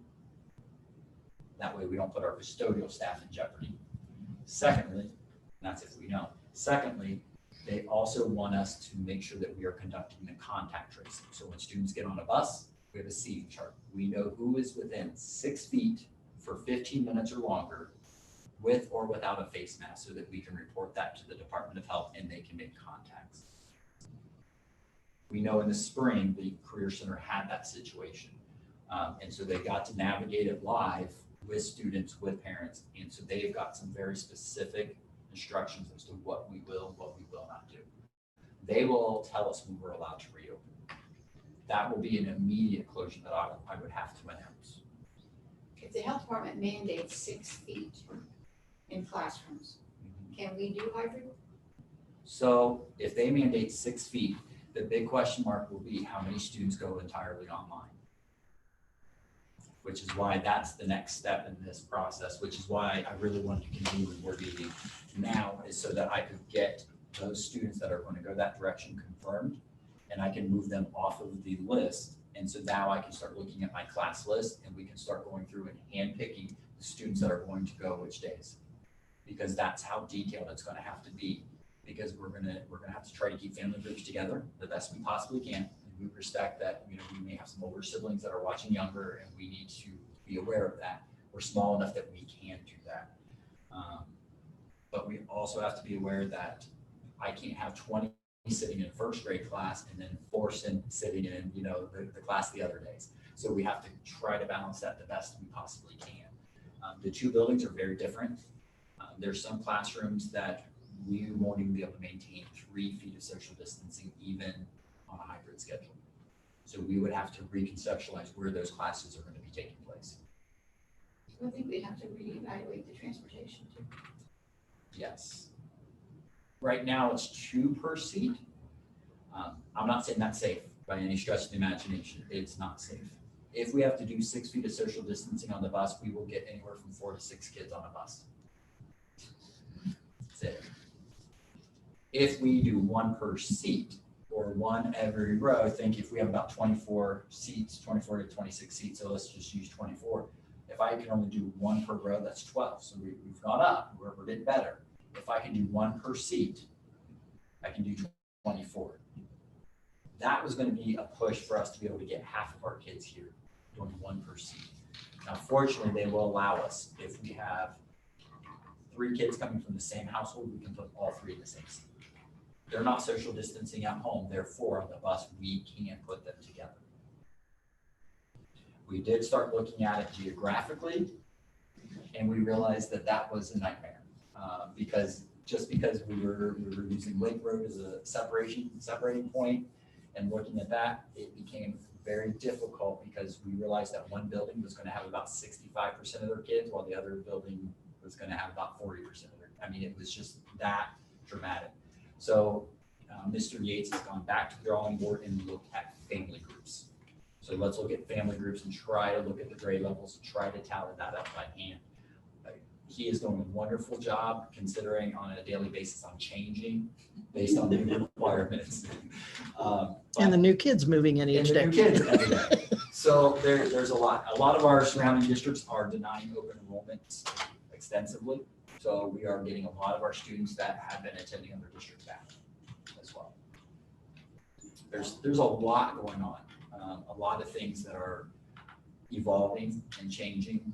That way we don't put our custodial staff in jeopardy. Secondly, and that's if we know, Secondly, they also want us to make sure that we are conducting the contact tracing. So when students get on a bus, we have a seating chart. We know who is within 6 feet for 15 minutes or longer with or without a face mask so that we can report that to the Department of Health and they can make contacts. We know in the spring, the Career Center had that situation. And so they got to navigate it live with students, with parents. And so they've got some very specific instructions as to what we will not do. They will tell us when we're allowed to reopen. That will be an immediate closure that I would have to announce.
If the health department mandates 6 feet in classrooms, can we do hybrid?
So if they mandate 6 feet, the big question mark will be how many students go entirely online. Which is why that's the next step in this process, which is why I really wanted to convene the board meeting now, is so that I could get those students that are going to go that direction confirmed, and I can move them off of the list. And so now I can start looking at my class list and we can start going through and handpicking the students that are going to go which days. Because that's how detailed it's going to have to be, because we're gonna have to try to keep family groups together the best we possibly can. And we respect that, you know, we may have some older siblings that are watching younger and we need to be aware of that. We're small enough that we can do that. But we also have to be aware that I can't have 20 sitting in first grade class and then 4 sitting in, you know, the class the other days. So we have to try to balance that the best we possibly can. The 2 buildings are very different. There's some classrooms that we won't even be able to maintain 3 feet of social distancing even on a hybrid schedule. So we would have to reconceptualize where those classes are going to be taking place.
I think we have to reevaluate the transportation too.
Yes. Right now it's 2 per seat. I'm not saying that's safe by any stretch of the imagination. It's not safe. If we have to do 6 feet of social distancing on the bus, we will get anywhere from 4 to 6 kids on a bus. That's it. If we do 1 per seat or 1 every row, I think if we have about 24 seats, 24 to 26 seats, so let's just use 24. If I can only do 1 per row, that's 12. So we've gone up, we're getting better. If I can do 1 per seat, I can do 24. That was going to be a push for us to be able to get half of our kids here doing 1 per seat. Now, fortunately, they will allow us, if we have 3 kids coming from the same household, we can put all 3 in the same seat. They're not social distancing at home, therefore on the bus, we can put them together. We did start looking at it geographically, and we realized that that was a nightmare. Because we were using Lake Road as a separating point and looking at that, it became very difficult because we realized that one building was going to have about 65% of their kids while the other building was going to have about 40% of their. I mean, it was just that dramatic. So Mr. Yates has gone back to the drawing board and looked at family groups. So let's look at family groups and try to look at the grade levels and try to tally that up by hand. He is doing a wonderful job considering on a daily basis I'm changing based on new requirements.
And the new kids moving in each day.
And the new kids every day. So there's a lot. A lot of our surrounding districts are denying open enrollment extensively. So we are getting a lot of our students that have been attending other districts back as well. There's a lot going on. A lot of things that are evolving and changing.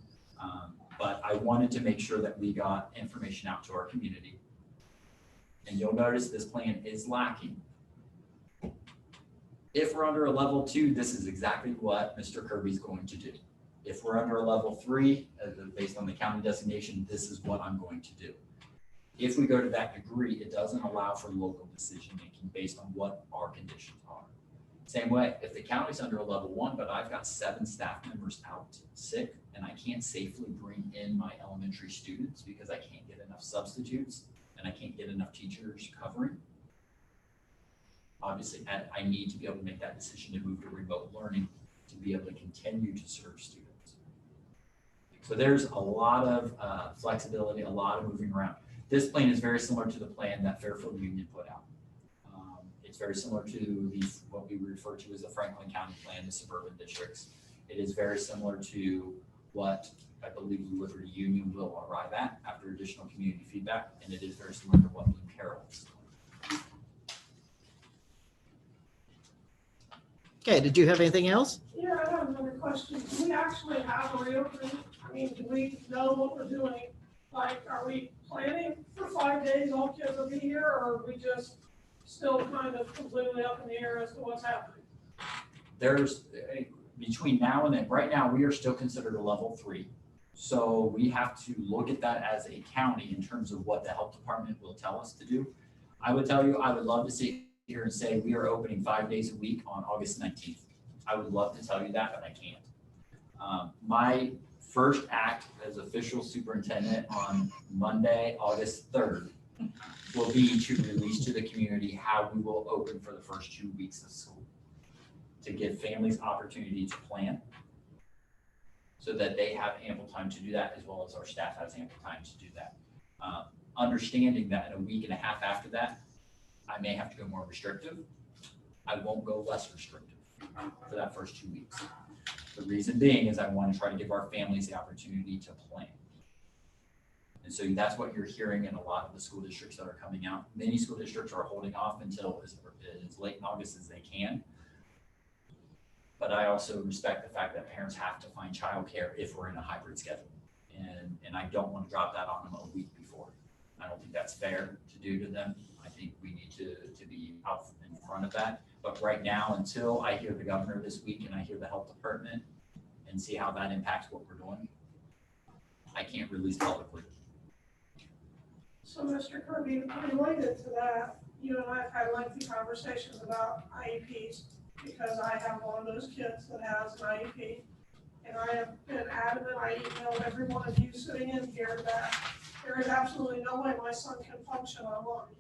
But I wanted to make sure that we got information out to our community. And you'll notice this plan is lacking. If we're under a level 2, this is exactly what Mr. Kirby's going to do. If we're under a level 3, based on the county designation, this is what I'm going to do. If we go to that degree, it doesn't allow for local decision making based on what our conditions are. Same way, if the county's under a level 1, but I've got 7 staff members out sick and I can't safely bring in my elementary students because I can't get enough substitutes and I can't get enough teachers covering, obviously I need to be able to make that decision to move to remote learning to be able to continue to serve students. So there's a lot of flexibility, a lot of moving around. This plan is very similar to the plan that Fairfield Union put out. It's very similar to what we refer to as the Franklin County plan, the suburban districts. It is very similar to what I believe Liberty Union will arrive at after additional community feedback, and it is very similar to what Bloom care of.
Okay, did you have anything else?
Yeah, I have another question. Do we actually have a reopening? I mean, do we know what we're doing? Like, are we planning for 5 days, all kids will be here, or are we just still kind of completely up in the air as to what's happening?
There's, between now and then, right now, we are still considered a level 3. So we have to look at that as a county in terms of what the health department will tell us to do. I would tell you, I would love to sit here and say we are opening 5 days a week on August 19th. I would love to tell you that, but I can't. My first act as official superintendent on Monday, August 3rd, will be to release to the community how we will open for the first 2 weeks of school, to give families opportunity to plan so that they have ample time to do that, as well as our staff has ample time to do that. Understanding that in a week and a half after that, I may have to go more restrictive. I won't go less restrictive for that first 2 weeks. The reason being is I want to try to give our families the opportunity to plan. And so that's what you're hearing in a lot of the school districts that are coming out. Many school districts are holding off until as late in August as they can. But I also respect the fact that parents have to find childcare if we're in a hybrid schedule. And I don't want to drop that on them a week before. I don't think that's fair to do to them. I think we need to be out in front of that. But right now, until I hear the governor this week and I hear the health department and see how that impacts what we're doing, I can't release publicly.
So Mr. Kirby, related to that, you and I have had lengthy conversations about IEPs because I have one of those kids that has an IEP. And I have been adamant, I emailed every one of you sitting in here that there is absolutely no way my son can function online.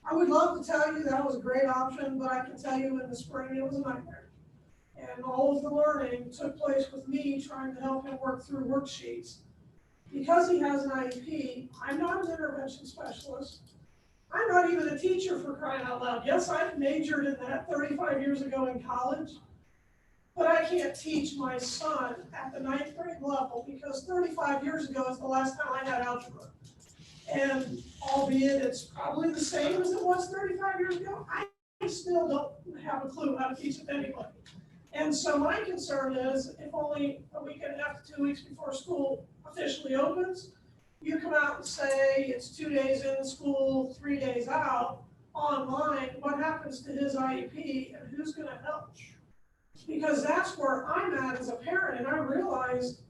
I would love to tell you that was a great option, but I can tell you in the spring it was a nightmare. And all of the learning took place with me trying to help him work through worksheets. Because he has an IEP, I'm not an intervention specialist. I'm not even a teacher, for crying out loud. Yes, I majored in that 35 years ago in college, but I can't teach my son at the 9th grade level because 35 years ago is the last time I had algebra. And albeit it's probably the same as it was 35 years ago, I still don't have a clue how to teach it to anybody. And so my concern is if only a week and a half to 2 weeks before school officially opens, you come out and say it's 2 days in school, 3 days out, online, what happens to his IEP and who's gonna help? Because that's where I'm at as a parent, and I realize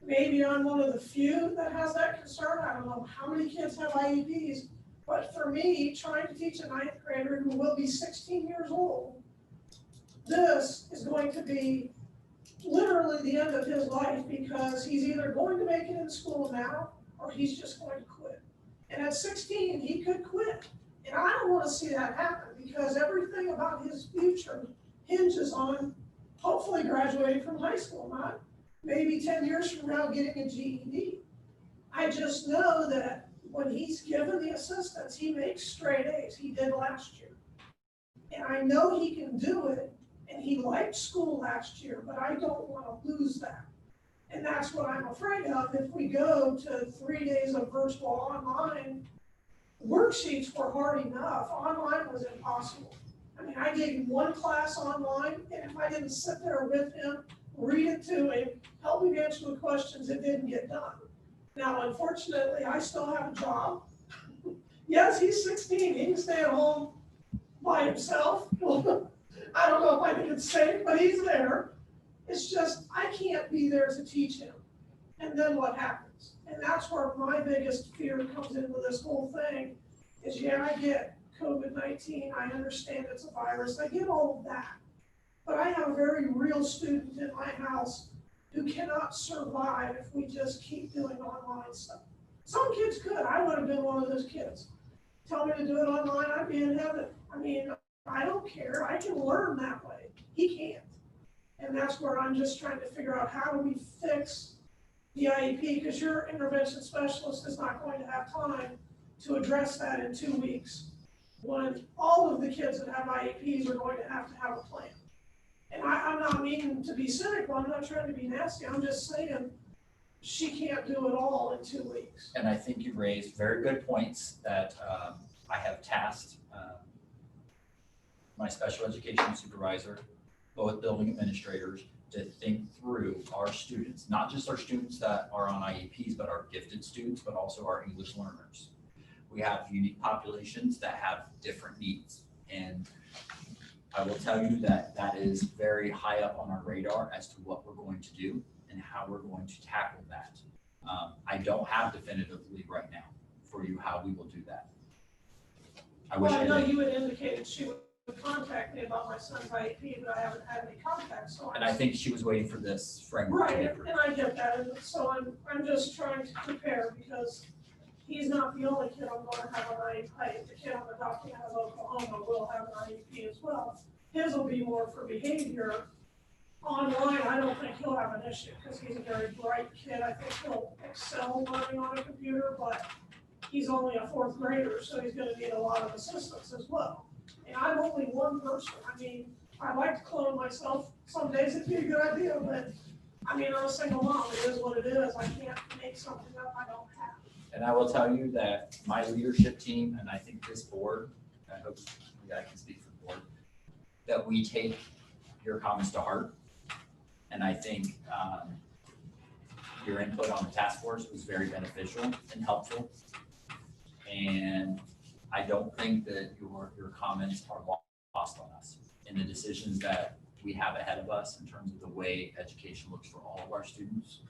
maybe I'm one of the few that has that concern. I don't know how many kids have IEPs, but for me, trying to teach a 9th grader who will be 16 years old, this is going to be literally the end of his life because he's either going to make it in school now or he's just going to quit. And at 16, he could quit. And I don't want to see that happen because everything about his future hinges on hopefully graduating from high school, not maybe 10 years from now getting a GED. I just know that when he's given the assistance, he makes straight A's. He did last year. And I know he can do it, and he liked school last year, but I don't want to lose that. And that's what I'm afraid of. If we go to 3 days of virtual online, worksheets were hard enough. Online was impossible. I mean, I gave him one class online, and if I didn't sit there with him, read it to him, help him answer the questions, it didn't get done. Now, unfortunately, I still have a job. Yes, he's 16, he can stay at home by himself. I don't know if I think it's safe, but he's there. It's just, I can't be there to teach him. And then what happens? And that's where my biggest fear comes into this whole thing is, yeah, I get COVID-19, I understand it's a virus, I get all of that. But I have a very real student in my house who cannot survive if we just keep doing online stuff. Some kids could. I would have been one of those kids. Tell me to do it online, I'd be in heaven. I mean, I don't care. I can learn that way. He can't. And that's where I'm just trying to figure out how do we fix the IEP, because your intervention specialist is not going to have time to address that in 2 weeks when all of the kids that have IEPs are going to have a plan. And I'm not meaning to be cynical, I'm not trying to be nasty, I'm just saying she can't do it all in 2 weeks.
And I think you raised very good points that I have tasked my special education supervisor, both building administrators, to think through our students, not just our students that are on IEPs, but our gifted students, but also our English learners. We have unique populations that have different needs. And I will tell you that that is very high up on our radar as to what we're going to do and how we're going to tackle that. I don't have definitively right now for you how we will do that. I wish
Well,
I
I know
did.
you had indicated she would contact me about my son's IEP, but I haven't had any contact, so.
And I think she was waiting for this framework to
Right,
be approved.
and I get that, and so I'm just trying to prepare, because he's not the only kid I'm gonna have an IEP. The kid I'm adopting out of Oklahoma will have an IEP as well. His will be more for behavior. Online, I don't think he'll have an issue, because he's a very bright kid. I think he'll excel learning on a computer, but he's only a fourth grader, so he's gonna need a lot of assistance as well. And I'm only one person. I mean, I'd like to clone myself. Some days it'd be a good idea, but I mean, I'm a single mom. It is what it is. I can't make something up I don't have.
And I will tell you that my leadership team, and I think this board, I hope I can speak for the board, that we take your comments to heart. And I think your input on the task force was very beneficial and helpful. And I don't think that your comments are lost on us in the decisions that we have ahead of us in terms of the way education looks for all of our students,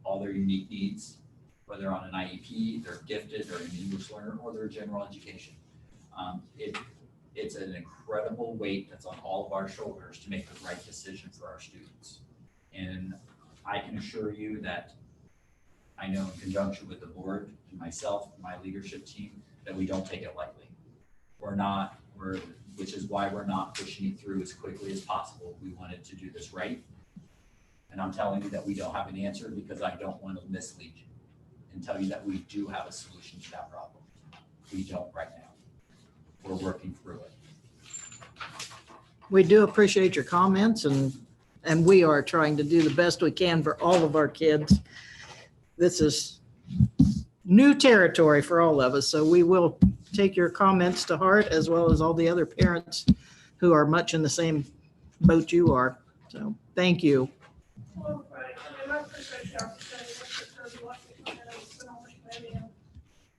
all their unique needs, whether on an IEP, they're gifted, they're an English learner, or they're general education. It's an incredible weight that's on all of our shoulders to make the right decision for our students. And I can assure you that I know in conjunction with the board and myself, and my leadership team, that we don't take it lightly. Which is why we're not pushing it through as quickly as possible. We wanted to do this right. And I'm telling you that we don't have an answer because I don't want to mislead you and tell you that we do have a solution to that problem. We don't right now. We're working through it.
We do appreciate your comments, and we are trying to do the best we can for all of our kids. This is new territory for all of us, so we will take your comments to heart, as well as all the other parents who are much in the same boat you are. So thank you.
Well, right, I mean, I appreciate the opportunity, Mr. Kirby, let me come in and sit on the committee, and,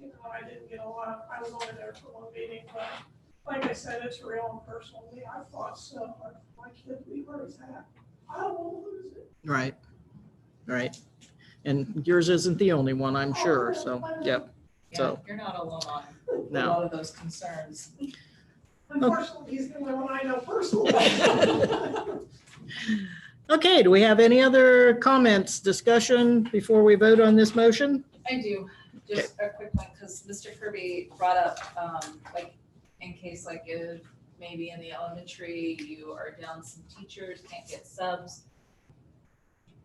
you know, I didn't get a lot, I was only there for one meeting, but like I said, it's real and personal to me. I fought so hard for my kid to be where he's at. I don't want to lose it.
Right, right. And yours isn't the only one, I'm sure, so, yep.
Yeah,
So-
you're not alone on a
No.
lot of those concerns.
Unfortunately, he's the only one I know personally.
Okay, do we have any other comments, discussion before we vote on this motion?
I do, just a quick one, because Mr. Kirby brought up, like, in case like if maybe in the elementary you are down some teachers, can't get subs.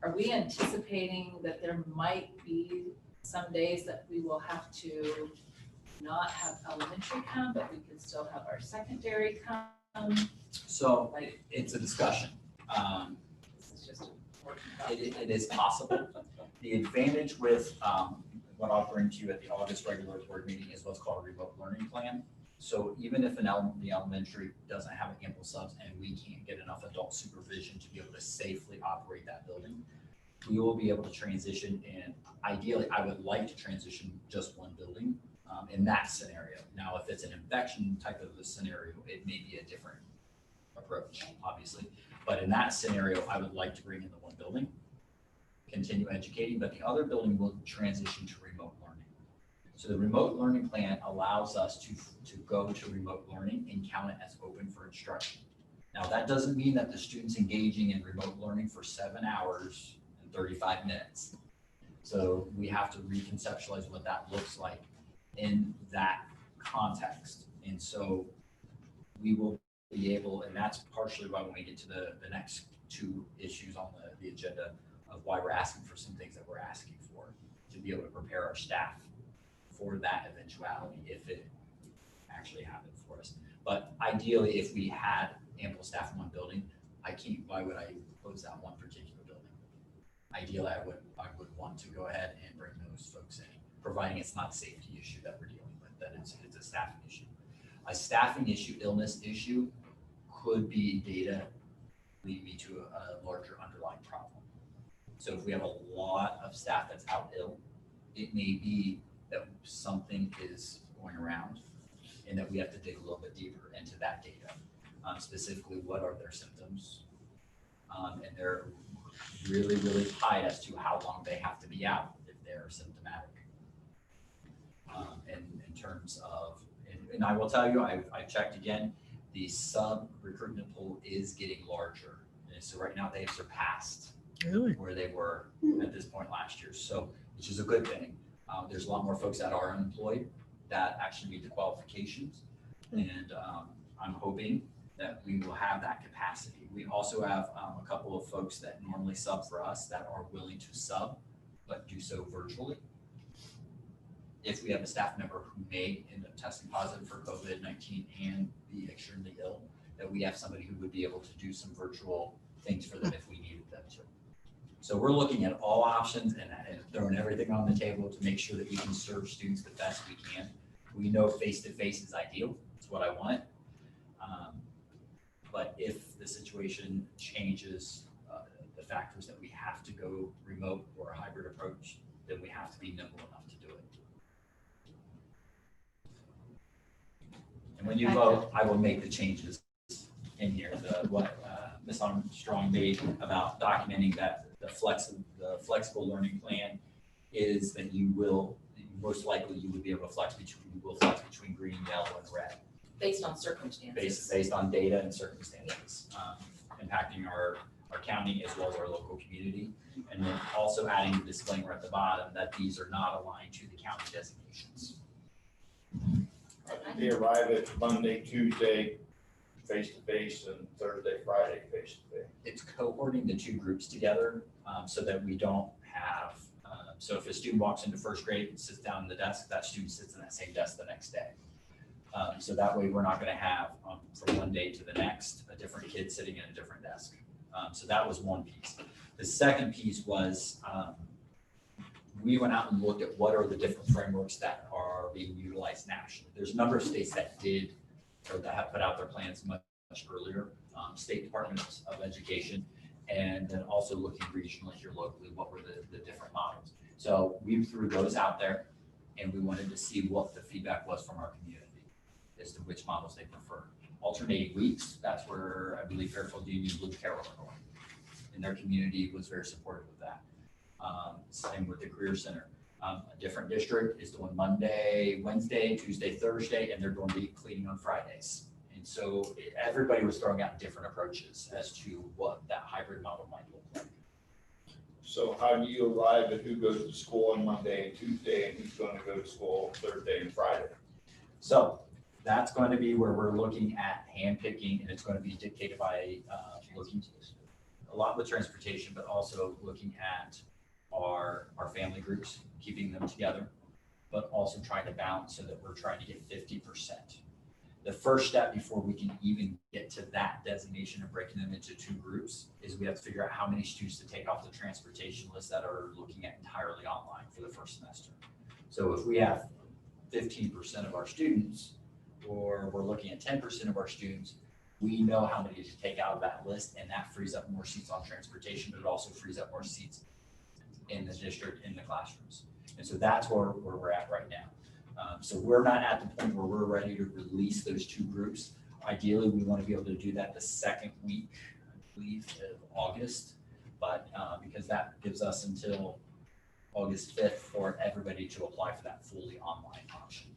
Are we anticipating that there might be some days that we will have to not have elementary come, but we can still have our secondary come?
So it's a discussion.
This is just a
It is possible. The advantage with what I'll bring to you at the August regular board meeting is what's called a remote learning plan. So even if the elementary doesn't have ample subs and we can't get enough adult supervision to be able to safely operate that building, we will be able to transition, and ideally, I would like to transition just one building in that scenario. Now, if it's an infection type of a scenario, it may be a different approach, obviously. But in that scenario, I would like to bring in the one building, continue educating, but the other building will transition to remote learning. So the remote learning plan allows us to go to remote learning and count it as open for instruction. Now, that doesn't mean that the student's engaging in remote learning for 7 hours and 35 minutes. So we have to reconceptualize what that looks like in that context. And so we will be able, and that's partially why when we get to the next two issues on the agenda of why we're asking for some things that we're asking for, to be able to prepare our staff for that eventuality if it actually happens for us. But ideally, if we had ample staff in one building, why would I close that one particular building? Ideally, I would want to go ahead and bring those folks in, providing it's not a safety issue that we're dealing with, that it's a staffing issue. A staffing issue, illness issue could be data lead me to a larger underlying problem. So if we have a lot of staff that's out ill, it may be that something is going around and that we have to dig a little bit deeper into that data. Specifically, what are their symptoms? And they're really, really tied as to how long they have to be out if they're symptomatic. And in terms of, and I will tell you, I've checked again, the sub recruitment pool is getting larger. And so right now they've surpassed
Really?
where they were at this point last year. So, which is a good thing. There's a lot more folks that are unemployed that actually meet the qualifications. And I'm hoping that we will have that capacity. We also have a couple of folks that normally sub for us that are willing to sub, but do so virtually. If we have a staff member who may end up testing positive for COVID-19 and be extremely ill, that we have somebody who would be able to do some virtual things for them if we needed them to. So we're looking at all options and throwing everything on the table to make sure that we can serve students the best we can. We know face-to-face is ideal. It's what I want. But if the situation changes, the factors that we have to go remote or a hybrid approach, then we have to be nimble enough to do it. And when you vote, I will make the changes in here, what Ms. Armstrong made about documenting that the flexible learning plan is that you will, most likely you would be able to flex between green, yellow, and red.
Based on circumstances.
Based on data and circumstances, impacting our county as well as our local community. And then also adding the disclaimer at the bottom that these are not aligned to the county designations.
They arrive at Monday, Tuesday, face-to-face, and Thursday, Friday, face-to-face.
It's cohorting the two groups together so that we don't have, so if a student walks into first grade and sits down in the desk, that student sits in that same desk the next day. So that way we're not going to have from one day to the next, a different kid sitting in a different desk. So that was one piece. The second piece was we went out and looked at what are the different frameworks that are being utilized nationally. There's a number of states that did or that have put out their plans much earlier, state departments of education, and then also looking regionally here locally, what were the different models. So we threw those out there and we wanted to see what the feedback was from our community as to which models they prefer. Alternating weeks, that's where I believe Fairfield Union, Blue Carroll are going. And their community was very supportive of that. Same with the Career Center. A different district is doing Monday, Wednesday, Tuesday, Thursday, and they're going to be cleaning on Fridays. And so everybody was throwing out different approaches as to what that hybrid model might look like.
So how do you arrive at who goes to school on Monday and Tuesday and who's going to go to school Thursday and Friday?
So that's going to be where we're looking at handpicking, and it's going to be dictated by looking a lot with transportation, but also looking at our family groups, keeping them together, but also trying to balance so that we're trying to get 50%. The first step before we can even get to that designation of breaking them into two groups is we have to figure out how many students to take off the transportation list that are looking at entirely online for the first semester. So if we have 15% of our students, or we're looking at 10% of our students, we know how many to take out of that list, and that frees up more seats on transportation, but it also frees up more seats in the district, in the classrooms. And so that's where we're at right now. So we're not at the point where we're ready to release those two groups. Ideally, we want to be able to do that the second week, I believe, of August, but because that gives us until August 5th for everybody to apply for that fully online option.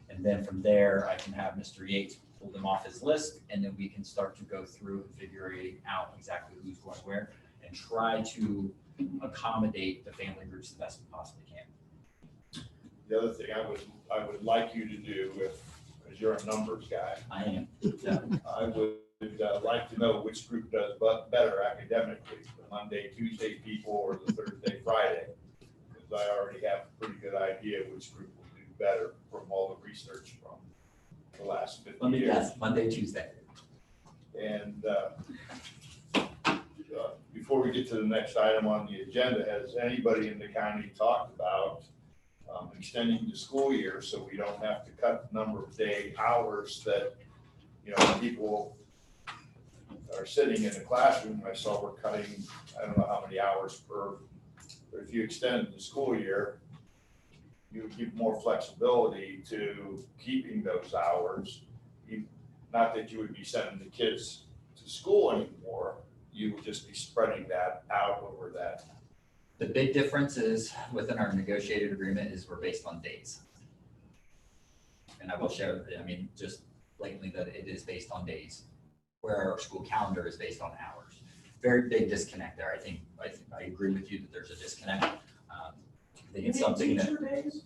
And then from there, I can have Mr. Yates pull them off his list, and then we can start to go through and figuring out exactly who's going where and try to accommodate the family groups the best we possibly can.
The other thing I would like you to do, because you're a numbers guy,
I am. Yeah.
I would like to know which group does better academically, the Monday, Tuesday people or the Thursday, Friday, because I already have a pretty good idea which group will do better from all the research from the last 50
Let me
years.
guess, Monday, Tuesday.
And before we get to the next item on the agenda, has anybody in the county talked about extending the school year so we don't have to cut the number of day hours that, you know, people are sitting in the classroom. I saw we're cutting, I don't know how many hours per, but if you extend the school year, you would keep more flexibility to keeping those hours. Not that you would be sending the kids to school anymore, you would just be spreading that out over that.
The big difference is within our negotiated agreement is we're based on days. And I will share, I mean, just blatantly that it is based on days, where our school calendar is based on hours. Very big disconnect there. I think I agree with you that there's a disconnect. I think it's something that.
Teacher days?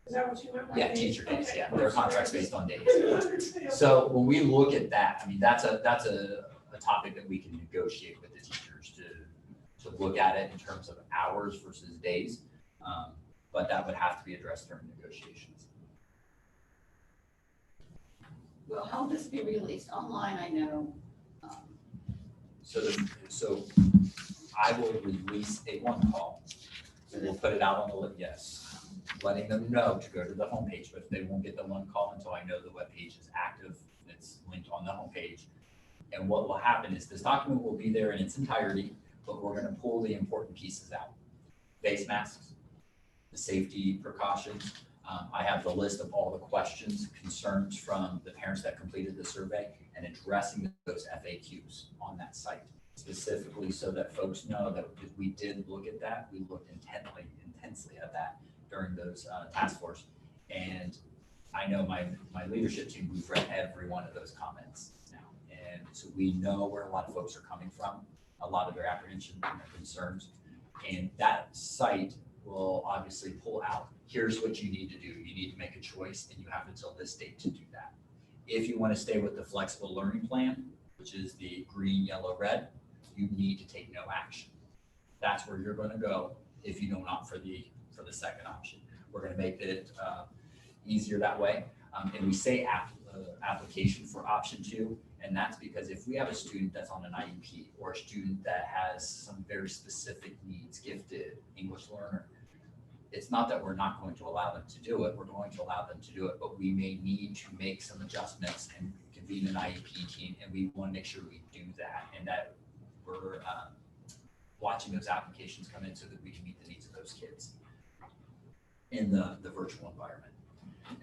Is that what you meant by
Yeah,
days?
teacher days,
Okay.
yeah, their contract's based on days.
I didn't understand.
So when we look at that, I mean, that's a topic that we can negotiate with the teachers to look at it in terms of hours versus days. But that would have to be addressed during negotiations.
Will help this be released online, I know.
So I will release a one call. And we'll put it out on the list, yes, letting them know to go to the homepage, but they won't get the one call until I know the webpage is active. It's linked on the homepage. And what will happen is this document will be there in its entirety, but we're gonna pull the important pieces out. Face masks, the safety precautions. I have the list of all the questions, concerns from the parents that completed the survey and addressing those FAQs on that site. Specifically so that folks know that if we did look at that, we looked intensely at that during those task force. And I know my leadership team, we've read every one of those comments now. And so we know where a lot of folks are coming from, a lot of their apprehension and their concerns. And that site will obviously pull out, here's what you need to do. You need to make a choice and you have until this date to do that. If you want to stay with the flexible learning plan, which is the green, yellow, red, you need to take no action. That's where you're going to go if you don't opt for the second option. We're going to make it easier that way. And we say application for option 2, and that's because if we have a student that's on an IEP or a student that has some very specific needs, gifted English learner, it's not that we're not going to allow them to do it. We're going to allow them to do it, but we may need to make some adjustments and convene an IEP team, and we want to make sure we do that and that we're watching those applications come in so that we can meet the needs of those kids in the virtual environment.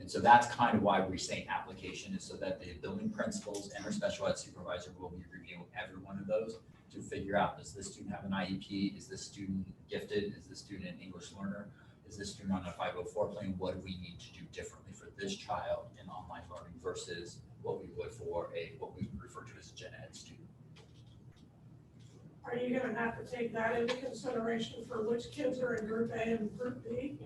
And so that's kind of why we're saying application, is so that the building principals and our special ed supervisor will be reviewing every one of those to figure out, does this student have an IEP? Is this student gifted? Is this student an English learner? Is this student on a 504 plan? What do we need to do differently for this child in online learning versus what we would for what we would refer to as a gen ed student?
Are you gonna have to take that into consideration for which kids are in group A and group B?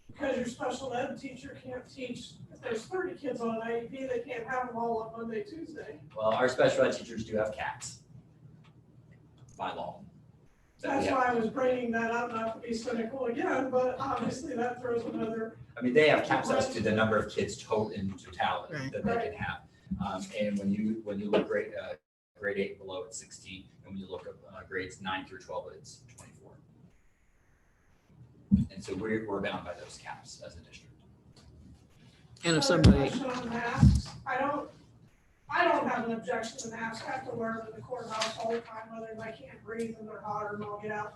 Because your special ed teacher can't teach, if there's 30 kids on an IEP, they can't have them all on Monday, Tuesday.
Well, our special ed teachers do have caps by law.
That's why I was bringing that up, not to be cynical again, but obviously that throws another.
I mean, they have caps as to the number of kids total in totality
Right.
that they can have. And when you look grade 8 below, it's 16, and when you look at grades 9 through 12, it's 24. And so we're bound by those caps as a district.
And if
Another
somebody,
question on masks. I don't have an objection to masks. I have to wear them in the courthouse all the time, whether I can't breathe and they're hot or not get out.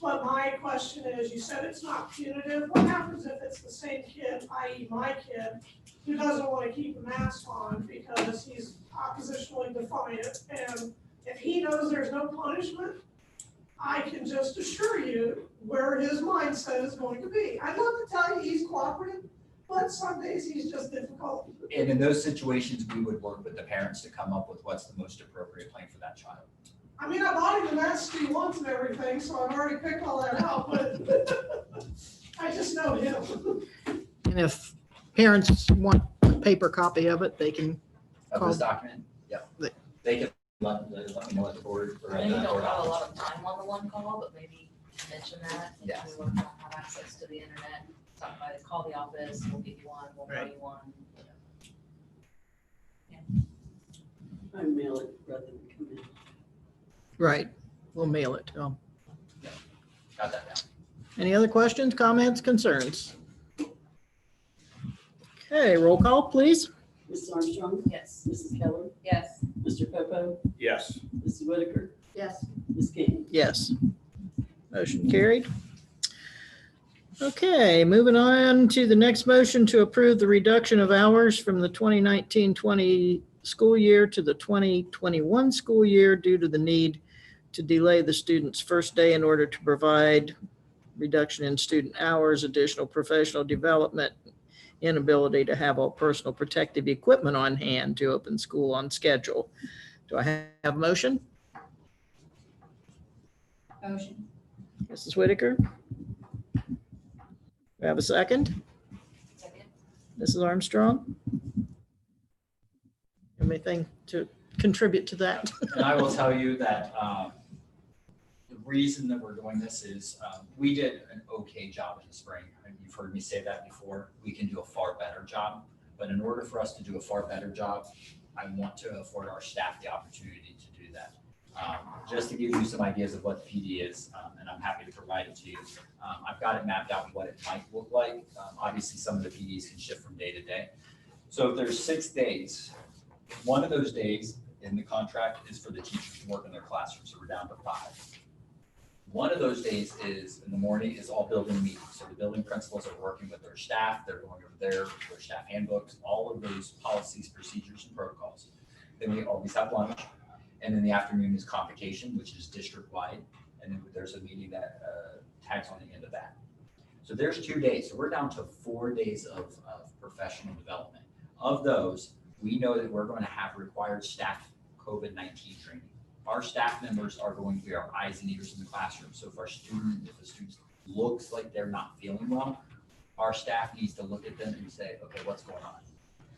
But my question is, you said it's not punitive. What happens if it's the same kid, i.e. my kid, who doesn't want to keep a mask on because he's oppositionally defiant? And if he knows there's no punishment, I can just assure you where his mindset is going to be. I'd love to tell you he's cooperative, but some days he's just difficult.
And in those situations, we would work with the parents to come up with what's the most appropriate plan for that child.
I mean, I bought him the mask he wants and everything, so I've already picked all that out, but I just know him.
and if parents want a paper copy of it, they can
Of this document, yep.
They-
They can let me know at the board or
I
at
know
the
you don't
board
have a
office.
lot of time on the one call, but maybe mention that. If
Yes.
you don't have access to the internet, stop by, call the office, we'll give you one, we'll mail you one.
I mail it rather than come in.
right, we'll mail it to them.
Got that down.
Any other questions, comments, concerns? Okay, roll call, please.
Mrs. Armstrong,
Yes.
Mrs. Keller,
Yes.
Mr. Popo,
Yes.
Mrs. Whitaker,
Yes.
Ms. King.
Yes. Motion carried. Okay, moving on to the next motion to approve the reduction of hours from the 2019-20 school year to the 2021 school year due to the need to delay the student's first day in order to provide reduction in student hours, additional professional development, inability to have all personal protective equipment on hand to open school on schedule. Do I have a motion?
Motion.
Mrs. Whitaker? Do I have a second?
Second.
Mrs. Armstrong? Anything to contribute to that?
And I will tell you that the reason that we're doing this is we did an okay job in the spring. And you've heard me say that before. We can do a far better job. But in order for us to do a far better job, I want to afford our staff the opportunity to do that. Just to give you some ideas of what the PD is, and I'm happy to provide it to you. I've got it mapped out what it might look like. Obviously, some of the PDs can shift from day to day. So if there's 6 days, one of those days in the contract is for the teachers to work in their classroom, so we're down to 5. One of those days is in the morning is all building meetings. So the building principals are working with their staff, they're going over their staff handbooks, all of those policies, procedures, and protocols. Then we always have lunch. And then the afternoon is convocation, which is district-wide. And then there's a meeting that tags on the end of that. So there's 2 days. So we're down to 4 days of professional development. Of those, we know that we're going to have required staff COVID-19 training. Our staff members are going to be our eyes and ears in the classroom. So if a student looks like they're not feeling well, our staff needs to look at them and say, okay, what's going on?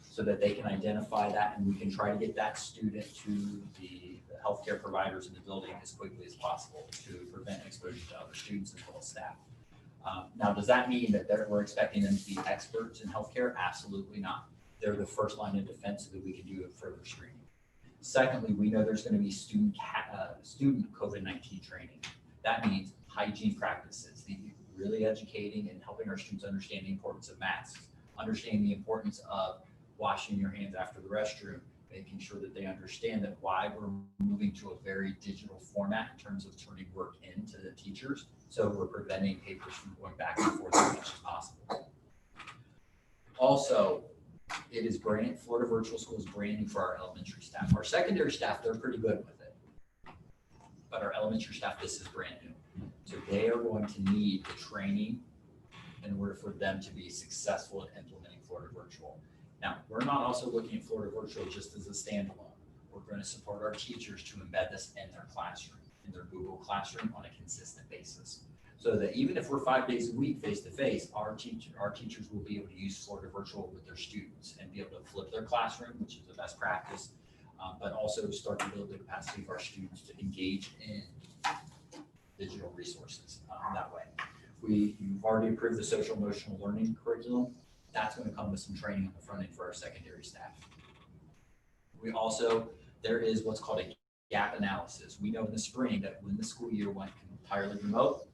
So that they can identify that and we can try to get that student to the healthcare providers in the building as quickly as possible to prevent exposure to other students as well as staff. Now, does that mean that we're expecting them to be experts in healthcare? Absolutely not. They're the first line of defense so that we can do further screening. Secondly, we know there's going to be student COVID-19 training. That means hygiene practices, really educating and helping our students understand the importance of masks, understanding the importance of washing your hands after the restroom, making sure that they understand that why we're moving to a very digital format in terms of turning work into the teachers. So we're preventing papers from going back and forth as much as possible. Also, it is Florida Virtual School is brand new for our elementary staff. Our secondary staff, they're pretty good with it. But our elementary staff, this is brand new. So they are going to need the training in order for them to be successful in implementing Florida Virtual. Now, we're not also looking at Florida Virtual just as a standalone. We're going to support our teachers to embed this in their classroom, in their Google Classroom on a consistent basis. So that even if we're 5 days a week face-to-face, our teachers will be able to use Florida Virtual with their students and be able to flip their classroom, which is the best practice, but also start to build the capacity of our students to engage in digital resources that way. You've already approved the social emotional learning curriculum. That's going to come with some training on the front end for our secondary staff. There is what's called a gap analysis. We know in the spring that when the school year went entirely remote,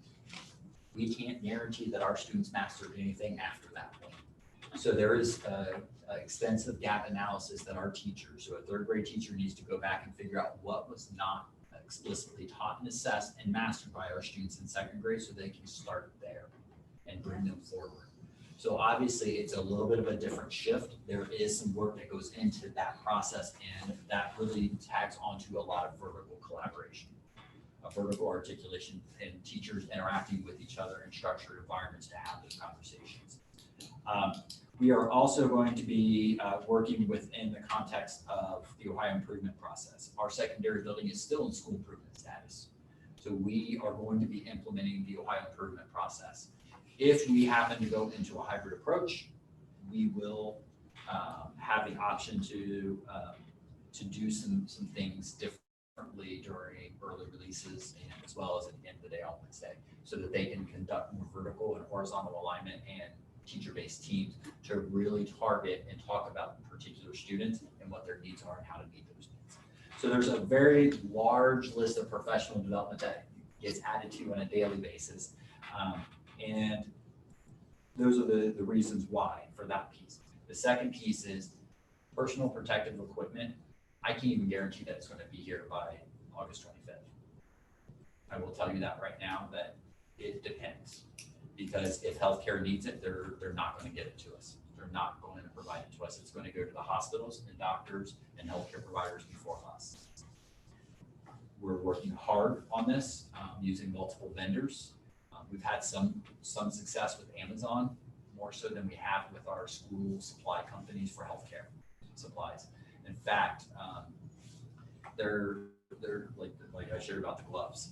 we can't guarantee that our students mastered anything after that point. So there is an extensive gap analysis that our teachers, so a 3rd grade teacher needs to go back and figure out what was not explicitly taught and assessed and mastered by our students in 2nd grade so they can start there and bring them forward. So obviously it's a little bit of a different shift. There is some work that goes into that process and that really tags onto a lot of vertical collaboration, a vertical articulation and teachers interacting with each other in structured environments to have those conversations. We are also going to be working within the context of the Ohio improvement process. Our secondary building is still in school improvement status. So we are going to be implementing the Ohio improvement process. If we happen to go into a hybrid approach, we will have the option to do some things differently during early releases and as well as at the end of the day on Wednesday, so that they can conduct more vertical and horizontal alignment and teacher-based teams to really target and talk about particular students and what their needs are and how to meet those needs. So there's a very large list of professional development that gets added to on a daily basis. And those are the reasons why for that piece. The second piece is personal protective equipment. I can't even guarantee that it's going to be here by August 25th. I will tell you that right now, that it depends. Because if healthcare needs it, they're not going to get it to us. They're not going to provide it to us. It's going to go to the hospitals and doctors and healthcare providers before us. We're working hard on this, using multiple vendors. We've had some success with Amazon, more so than we have with our school supply companies for healthcare supplies. In fact, they're like I shared about the gloves.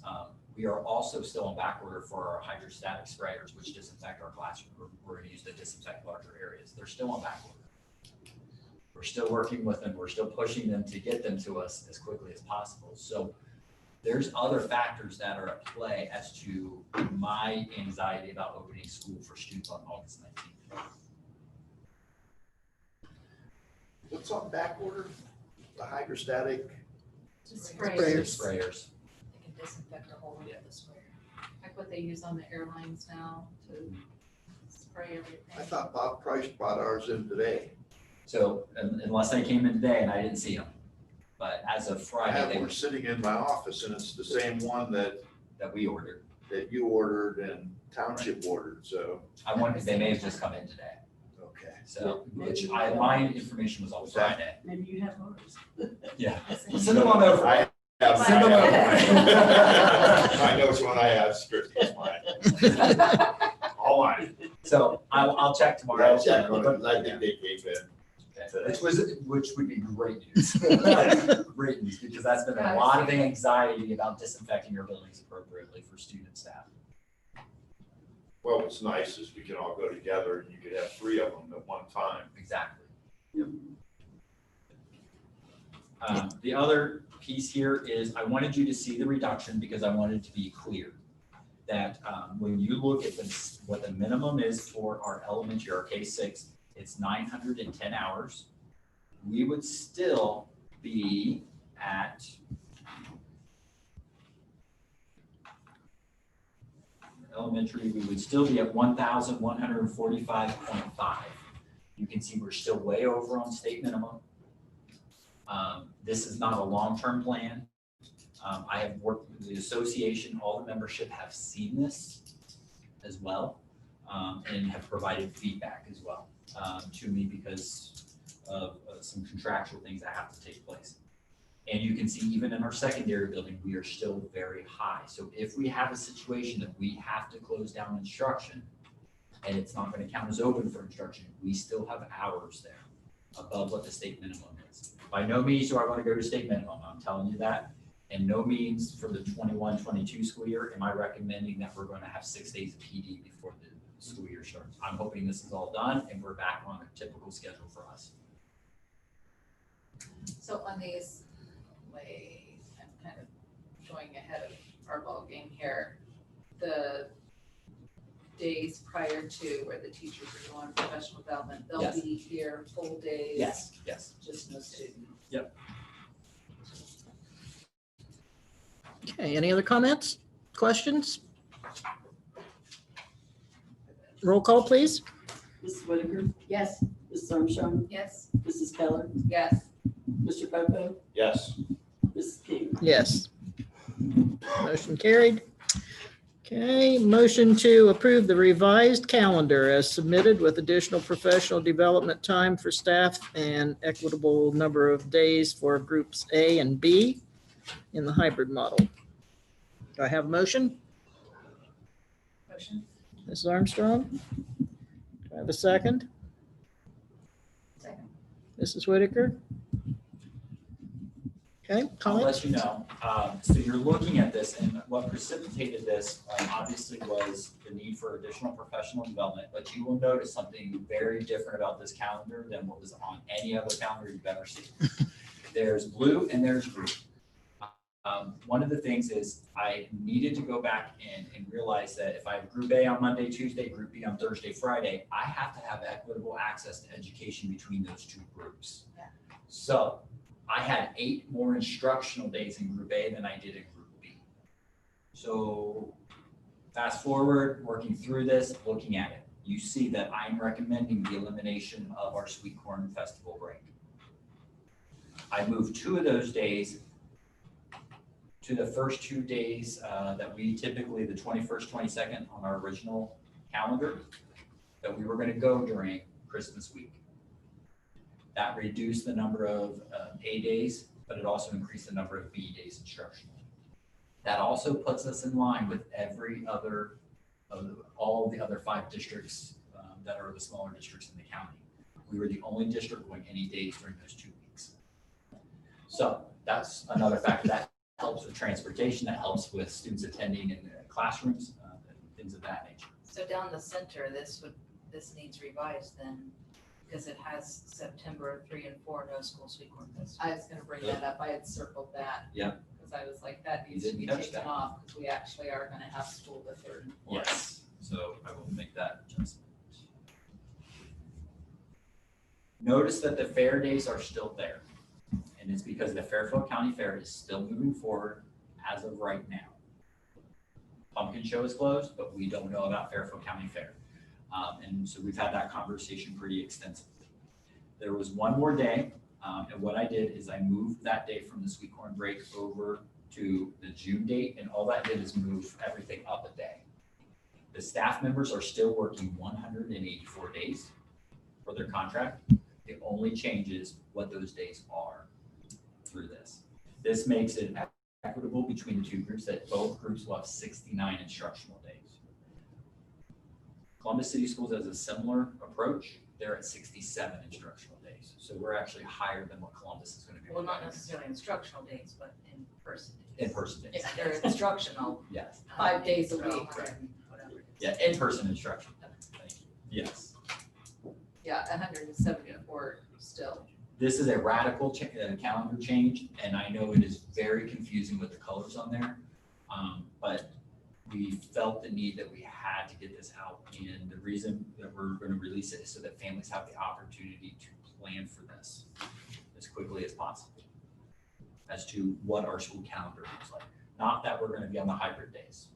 We are also still on back order for our hydrostatic sprayers, which disinfect our classroom. We're going to use to disinfect larger areas. They're still on back order. We're still working with them. We're still pushing them to get them to us as quickly as possible. So there's other factors that are at play as to my anxiety about opening school for students on August 19th.
What's on back order? The hydrostatic?
Sprayers.
Sprayers.
They can disinfect a whole lot of the sprayer.
Like what they use on the airlines now to spray everything.
I thought Bob Price brought ours in today.
So unless they came in today and I didn't see them, but as of
I
Friday,
have
they
one
were
sitting in my office and it's the same one that
that we ordered.
you ordered and Township ordered, so,
I wonder if they may have just come in today.
okay.
So, my information was on
Was that-
Friday.
Maybe you have ours.
Yeah. Send them on over.
I have
Send them over.
I know which one I have, strictly is mine. All mine.
So I'll check tomorrow.
I'll check on it, I think they came in.
Which would be great news. Great news, because that's been a lot of anxiety about disinfecting your buildings appropriately for student staff.
Well, what's nice is we can all go together and you could have 3 of them at one time.
Exactly. The other piece here is I wanted you to see the reduction because I wanted to be clear that when you look at what the minimum is for our elementary, our K-6, it's 910 hours. We would still be at elementary, we would still be at 1,145.5. You can see we're still way over on state minimum. This is not a long-term plan. I have worked with the association, all the membership have seen this as well, and have provided feedback as well to me because of some contractual things that have to take place. And you can see even in our secondary building, we are still very high. So if we have a situation that we have to close down instruction and it's not going to count as open for instruction, we still have hours there above what the state minimum is. By no means do I want to go to state minimum, I'm telling you that. And no means for the 21-22 school year am I recommending that we're going to have 6 days of PD before the school year starts. I'm hoping this is all done and we're back on a typical schedule for us.
So on these, I'm kind of going ahead of our ball game here. The days prior to where the teachers are doing professional development, they'll
Yes.
be here full days.
Yes.
Just no student.
Okay, any other comments, questions? Roll call, please.
Mrs. Whitaker,
Yes.
Mrs. Armstrong,
Yes.
Mrs. Keller,
Yes.
Mr. Popo,
Yes.
Mrs. King.
Yes. Motion carried. Okay, motion to approve the revised calendar as submitted with additional professional development time for staff and equitable number of days for groups A and B in the hybrid model. Do I have a motion?
Motion.
Mrs. Armstrong? Do I have a second?
Second.
Mrs. Whitaker? Okay,
I'll
comments?
let you know. So you're looking at this, and what precipitated this obviously was the need for additional professional development, but you will notice something very different about this calendar than what was on any other calendar you've ever seen. There's blue and there's green. One of the things is I needed to go back and realize that if I have group A on Monday, Tuesday, group B on Thursday, Friday, I have to have equitable access to education between those two groups.
Yeah.
So I had 8 more instructional days in group A than I did in group B. So fast forward, working through this, looking at it. you see that I'm recommending the elimination of our Sweet Corn Festival break. I moved 2 of those days to the first 2 days that we typically, the 21st, 22nd on our original calendar, that we were going to go during Christmas week. That reduced the number of A days, but it also increased the number of B days instructional. That also puts us in line with every other, all the other 5 districts that are the smaller districts in the county. We were the only district going any days during those 2 weeks. So that's another factor that helps with transportation, that helps with students attending in the classrooms, and things of that nature.
So down the center, this needs revised then, because it has September 3 and 4, no school Sweet Corn Festival.
I was gonna bring that up, I had circled that.
Yeah.
Because I was like, that needs
You
to be
didn't catch
taken
that.
off, because we actually are gonna have school the 3rd and 4th.
Yes, so I will make that adjustment. Notice that the fair days are still there. And it's because the Fairfield County Fair is still moving forward as of right now. Pumpkin Show is closed, but we don't know about Fairfield County Fair. And so we've had that conversation pretty extensively. There was one more day, and what I did is I moved that day from the Sweet Corn break over to the June date, and all that did is move everything up a day. The staff members are still working 184 days for their contract. The only change is what those days are through this. This makes it equitable between the 2 groups, that both groups will have 69 instructional days. Columbus City Schools has a similar approach. They're at 67 instructional days. So we're actually higher than what Columbus is going to be.
Well, not necessarily instructional days, but in person days.
In person days.
Yeah, they're instructional.
Yes.
5 days a week.
Whatever it is.
Yeah, in-person instruction. Thank you. Yes.
Yeah, 174 still.
This is a radical calendar change, and I know it is very confusing with the colors on there. But we felt the need that we had to get this out, and the reason that we're going to release it is so that families have the opportunity to plan for this as quickly as possible as to what our school calendar looks like. Not that we're going to be on the hybrid days,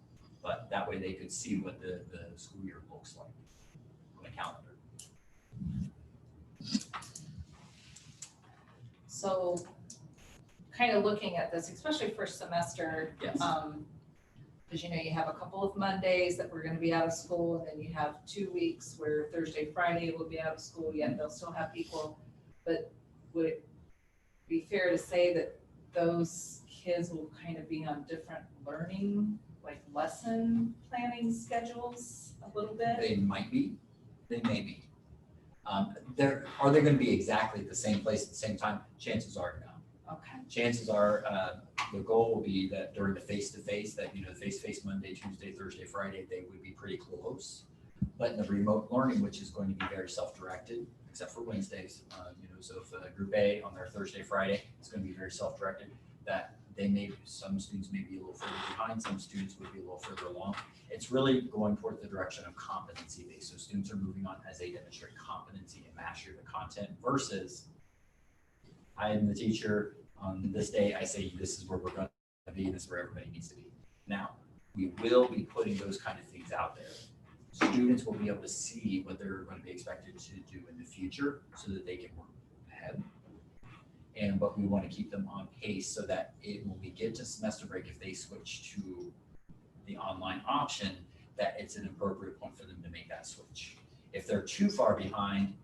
but that way they could see what the school year looks like on the calendar.
So kind of looking at this, especially first semester,
Yes.
because you have a couple of Mondays that we're gonna be out of school, and then you have 2 weeks where Thursday, Friday will be out of school, yet they'll still have people. But would it be fair to say that those kids will kind of be on different learning, like lesson planning schedules a little bit?
They might be, they may be. Are they going to be exactly at the same place at the same time? Chances are no.
Okay.
Chances are the goal will be that during the face-to-face, that, the face-to-face Monday, Tuesday, Thursday, Friday, they would be pretty close. But in the remote learning, which is going to be very self-directed, except for Wednesdays, so if group A on their Thursday, Friday, it's going to be very self-directed, that some students may be a little further behind, some students would be a little further along. It's really going toward the direction of competency based. So students are moving on as they demonstrate competency and mastery of the content versus I am the teacher on this day, I say, this is where we're going to be, this is where everybody needs to be. Now, we will be putting those kind of things out there. Students will be able to see what they're going to be expected to do in the future so that they can work ahead. But we want to keep them on pace so that when we get to semester break, if they switch to the online option, that it's an appropriate point for them to make that switch. If they're too far behind,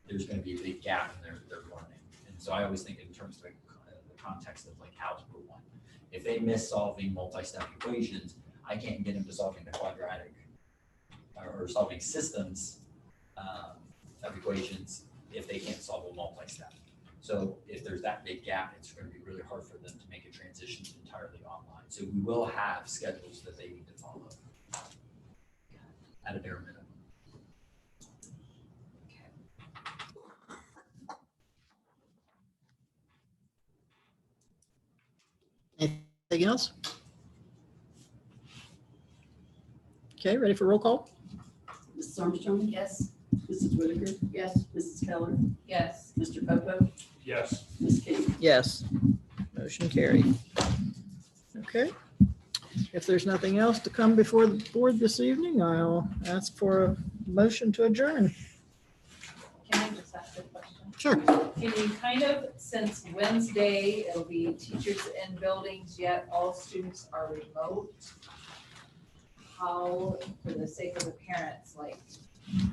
there's going to be a big gap in their learning. And so I always think in terms of the context of like Algebra 1. If they miss solving multi-step equations, I can't get them to solving the quadratic or solving systems of equations if they can't solve a multi-step. So if there's that big gap, it's going to be really hard for them to make a transition entirely online. So we will have schedules that they need to follow at a bare minimum.
Anything else? Okay, ready for roll call?
Mrs. Armstrong?
Yes.
Mrs. Whitaker?
Yes.
Mrs. Keller?
Yes.
Mr. Popo?
Yes.
Ms. King?
Yes. Motion carried. Okay. If there's nothing else to come before the board this evening, I'll ask for a motion to adjourn.
Can I just ask a question?
Sure.
Can you kind of, since Wednesday, it'll be teachers in buildings, yet all students are remote, how, for the sake of the parents, like,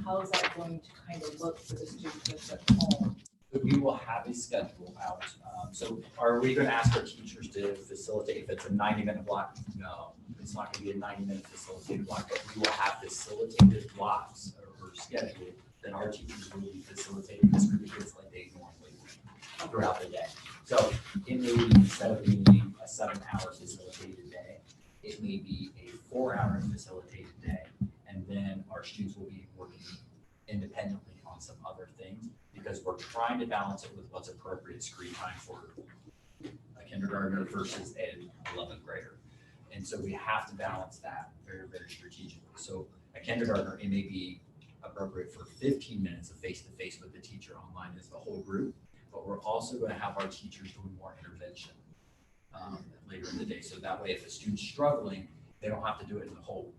how is that going to kind of look for the students at home?
We will have a schedule out. So are we going to ask our teachers to facilitate, if it's a 90-minute block? No, it's not going to be a 90-minute facilitated block, but we will have facilitated blocks or scheduled that our teachers will be facilitating this group of kids like they normally would throughout the day. So it may be, instead of being a 7-hour facilitated day, it may be a 4-hour facilitated day. And then our students will be working independently on some other things because we're trying to balance it with what's appropriate screen time for a kindergartner versus an 11th grader. And so we have to balance that very, very strategically. So a kindergartner, it may be appropriate for 15 minutes of face-to-face with the teacher online as the whole group, but we're also going to have our teachers doing more intervention later in the day. So that way, if a student's struggling, they don't have to do it in the whole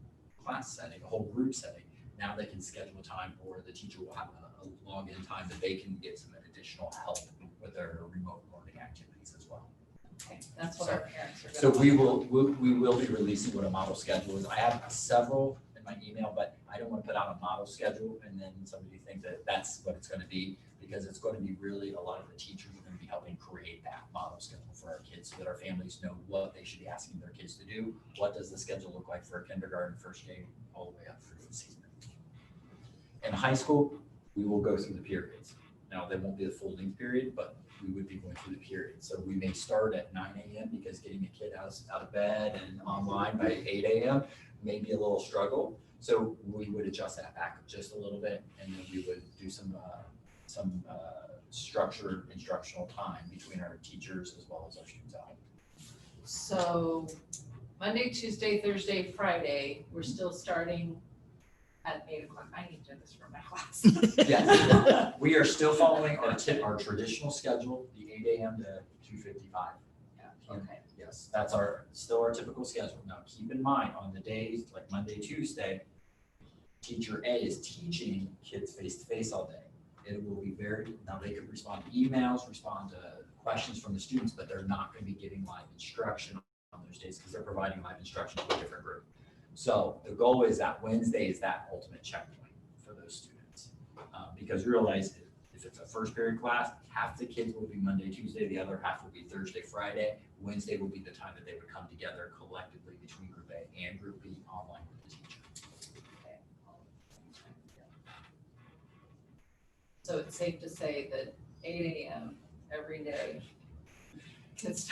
class setting, a whole group setting. Now they can schedule time, or the teacher will have a login time that they can get some additional help with their remote learning activities as well.
Okay, that's what our parents are.
So we will be releasing what a model schedule is. I have several in my email, but I don't want to put out a model schedule and then somebody think that that's what it's going to be, because it's going to be really a lot of the teachers are going to be helping create that model schedule for our kids so that our families know what they should be asking their kids to do. What does the schedule look like for a kindergarten first day all the way up through the season? In high school, we will go through the periods. Now, they won't be the full length period, but we would be going through the period. So we may start at 9 a.m. because getting a kid out of bed and online by 8 a.m. may be a little struggle. So we would adjust that back just a little bit, and then we would do some structured instructional time between our teachers as well as our students out.
So Monday, Tuesday, Thursday, Friday, we're still starting at 8 o'clock. I need to do this for my class.
Yes, we are still following our traditional schedule, the 8 a.m. to 2:55.
Yeah, okay.
Yes, that's still our typical schedule. Now, keep in mind, on the days like Monday, Tuesday, teacher A is teaching kids face-to-face all day. It will be now they could respond to emails, respond to questions from the students, but they're not going to be giving live instruction on those days because they're providing live instruction to a different group. So the goal is that Wednesday is that ultimate checkpoint for those students. Because realize if it's a first period class, half the kids will be Monday, Tuesday, the other half will be Thursday, Friday. Wednesday will be the time that they would come together collectively between Group A and Group B online with the teacher.
So it's safe to say that 8 a.m. every day. It's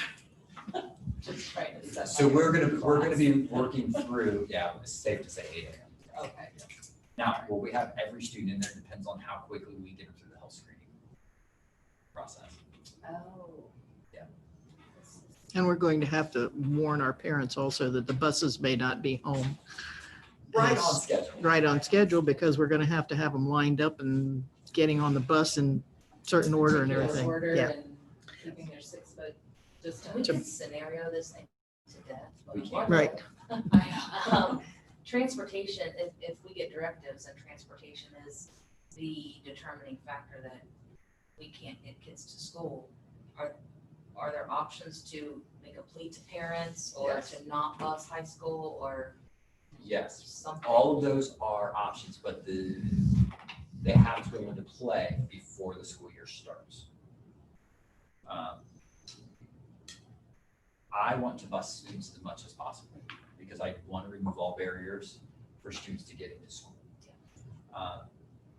just trying to set.
So we're gonna be working through, yeah, it's safe to say 8 a.m.
Okay.
Now, will we have every student in there? Depends on how quickly we get them through the health screening process.
Oh.
Yeah.
And we're going to have to warn our parents also that the buses may not be home.
Right on schedule.
Right on schedule, because we're going to have them lined up and getting on the bus in certain order and everything.
Order
Yeah.
and keeping their 6-foot distance.
We can scenario this thing to death.
We can.
Right.
Transportation, if we get directives and transportation is the determining factor that we can't get kids to school, are there options to make a plea to parents or
Yes.
to not bus high school or
Yes,
something?
all of those are options, but they have to go into play before the school year starts. I want to bus students as much as possible because I want to remove all barriers for students to get into school.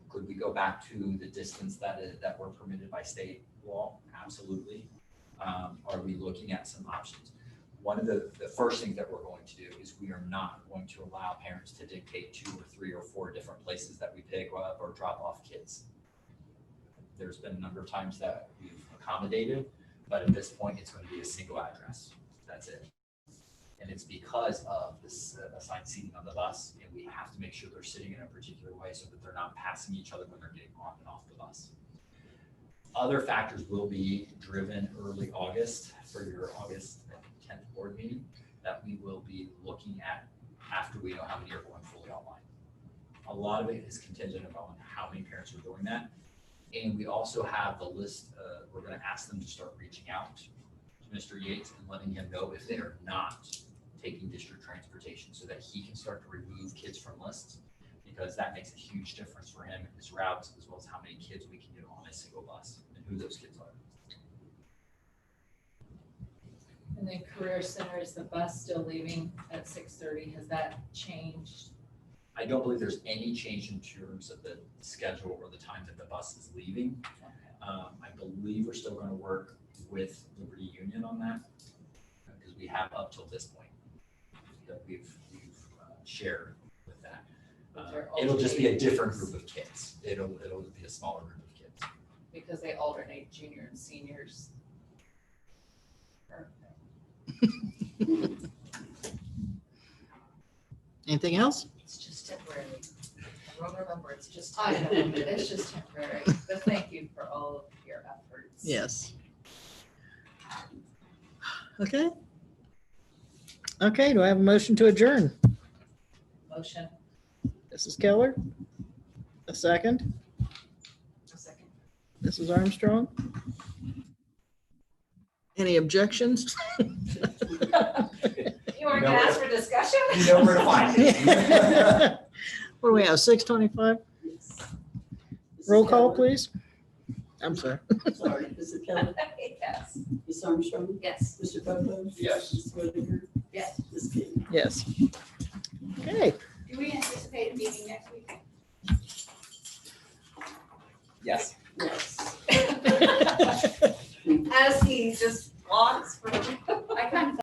Could we go back to the distance that we're permitted by state law? Absolutely. Are we looking at some options? One of the first things that we're going to do is we are not going to allow parents to dictate 2 or 3 or 4 different places that we pick up or drop off kids. There's been a number of times that we've accommodated, but at this point, it's going to be a single address. That's it. And it's because of this assigned seating on the bus, and we have to make sure they're sitting in a particular way so that they're not passing each other when they're getting on and off the bus. Other factors will be driven early August for your August 10th board meeting that we will be looking at after we know how many are going fully online. A lot of it is contingent upon how many parents are doing that. And we also have the list, we're gonna ask them to start reaching out to Mr. Yates and letting him know if they are not taking district transportation so that he can start to remove kids from lists, because that makes a huge difference for him and his routes, as well as how many kids we can get on a single bus and who those kids are.
And then Career Center, is the bus still leaving at 6:30? Has that changed?
I don't believe there's any change in terms of the schedule or the time that the bus is leaving. I believe we're still gonna work with Liberty Union on that, because we have up till this point that we've shared with that. It'll just be a different group of kids. It'll be a smaller group of kids.
Because they alternate junior and seniors.
Anything else?
It's just temporary. Everyone remember, it's just
I know,
temporary.
it's just temporary, but thank you for all of your efforts.
Yes. Okay. Okay, do I have a motion to adjourn?
Motion.
Mrs. Keller? A second?
A second.
Mrs. Armstrong? Any objections?
You weren't gonna ask for discussion?
You know where to find me.
What do we have, 6:25?
Yes. Mrs.
Roll call,
Keller?
please. I'm sorry.
Sorry, Mrs. Keller,
Yes.
Ms. Armstrong,
Yes.
Mr. Bobo?
Yes.
Ms. Whittaker?
Yes.
Ms. King?
Yes. Okay.
Do we anticipate a meeting next week?
Yes.
Yes.
As he just walks for.
I kind of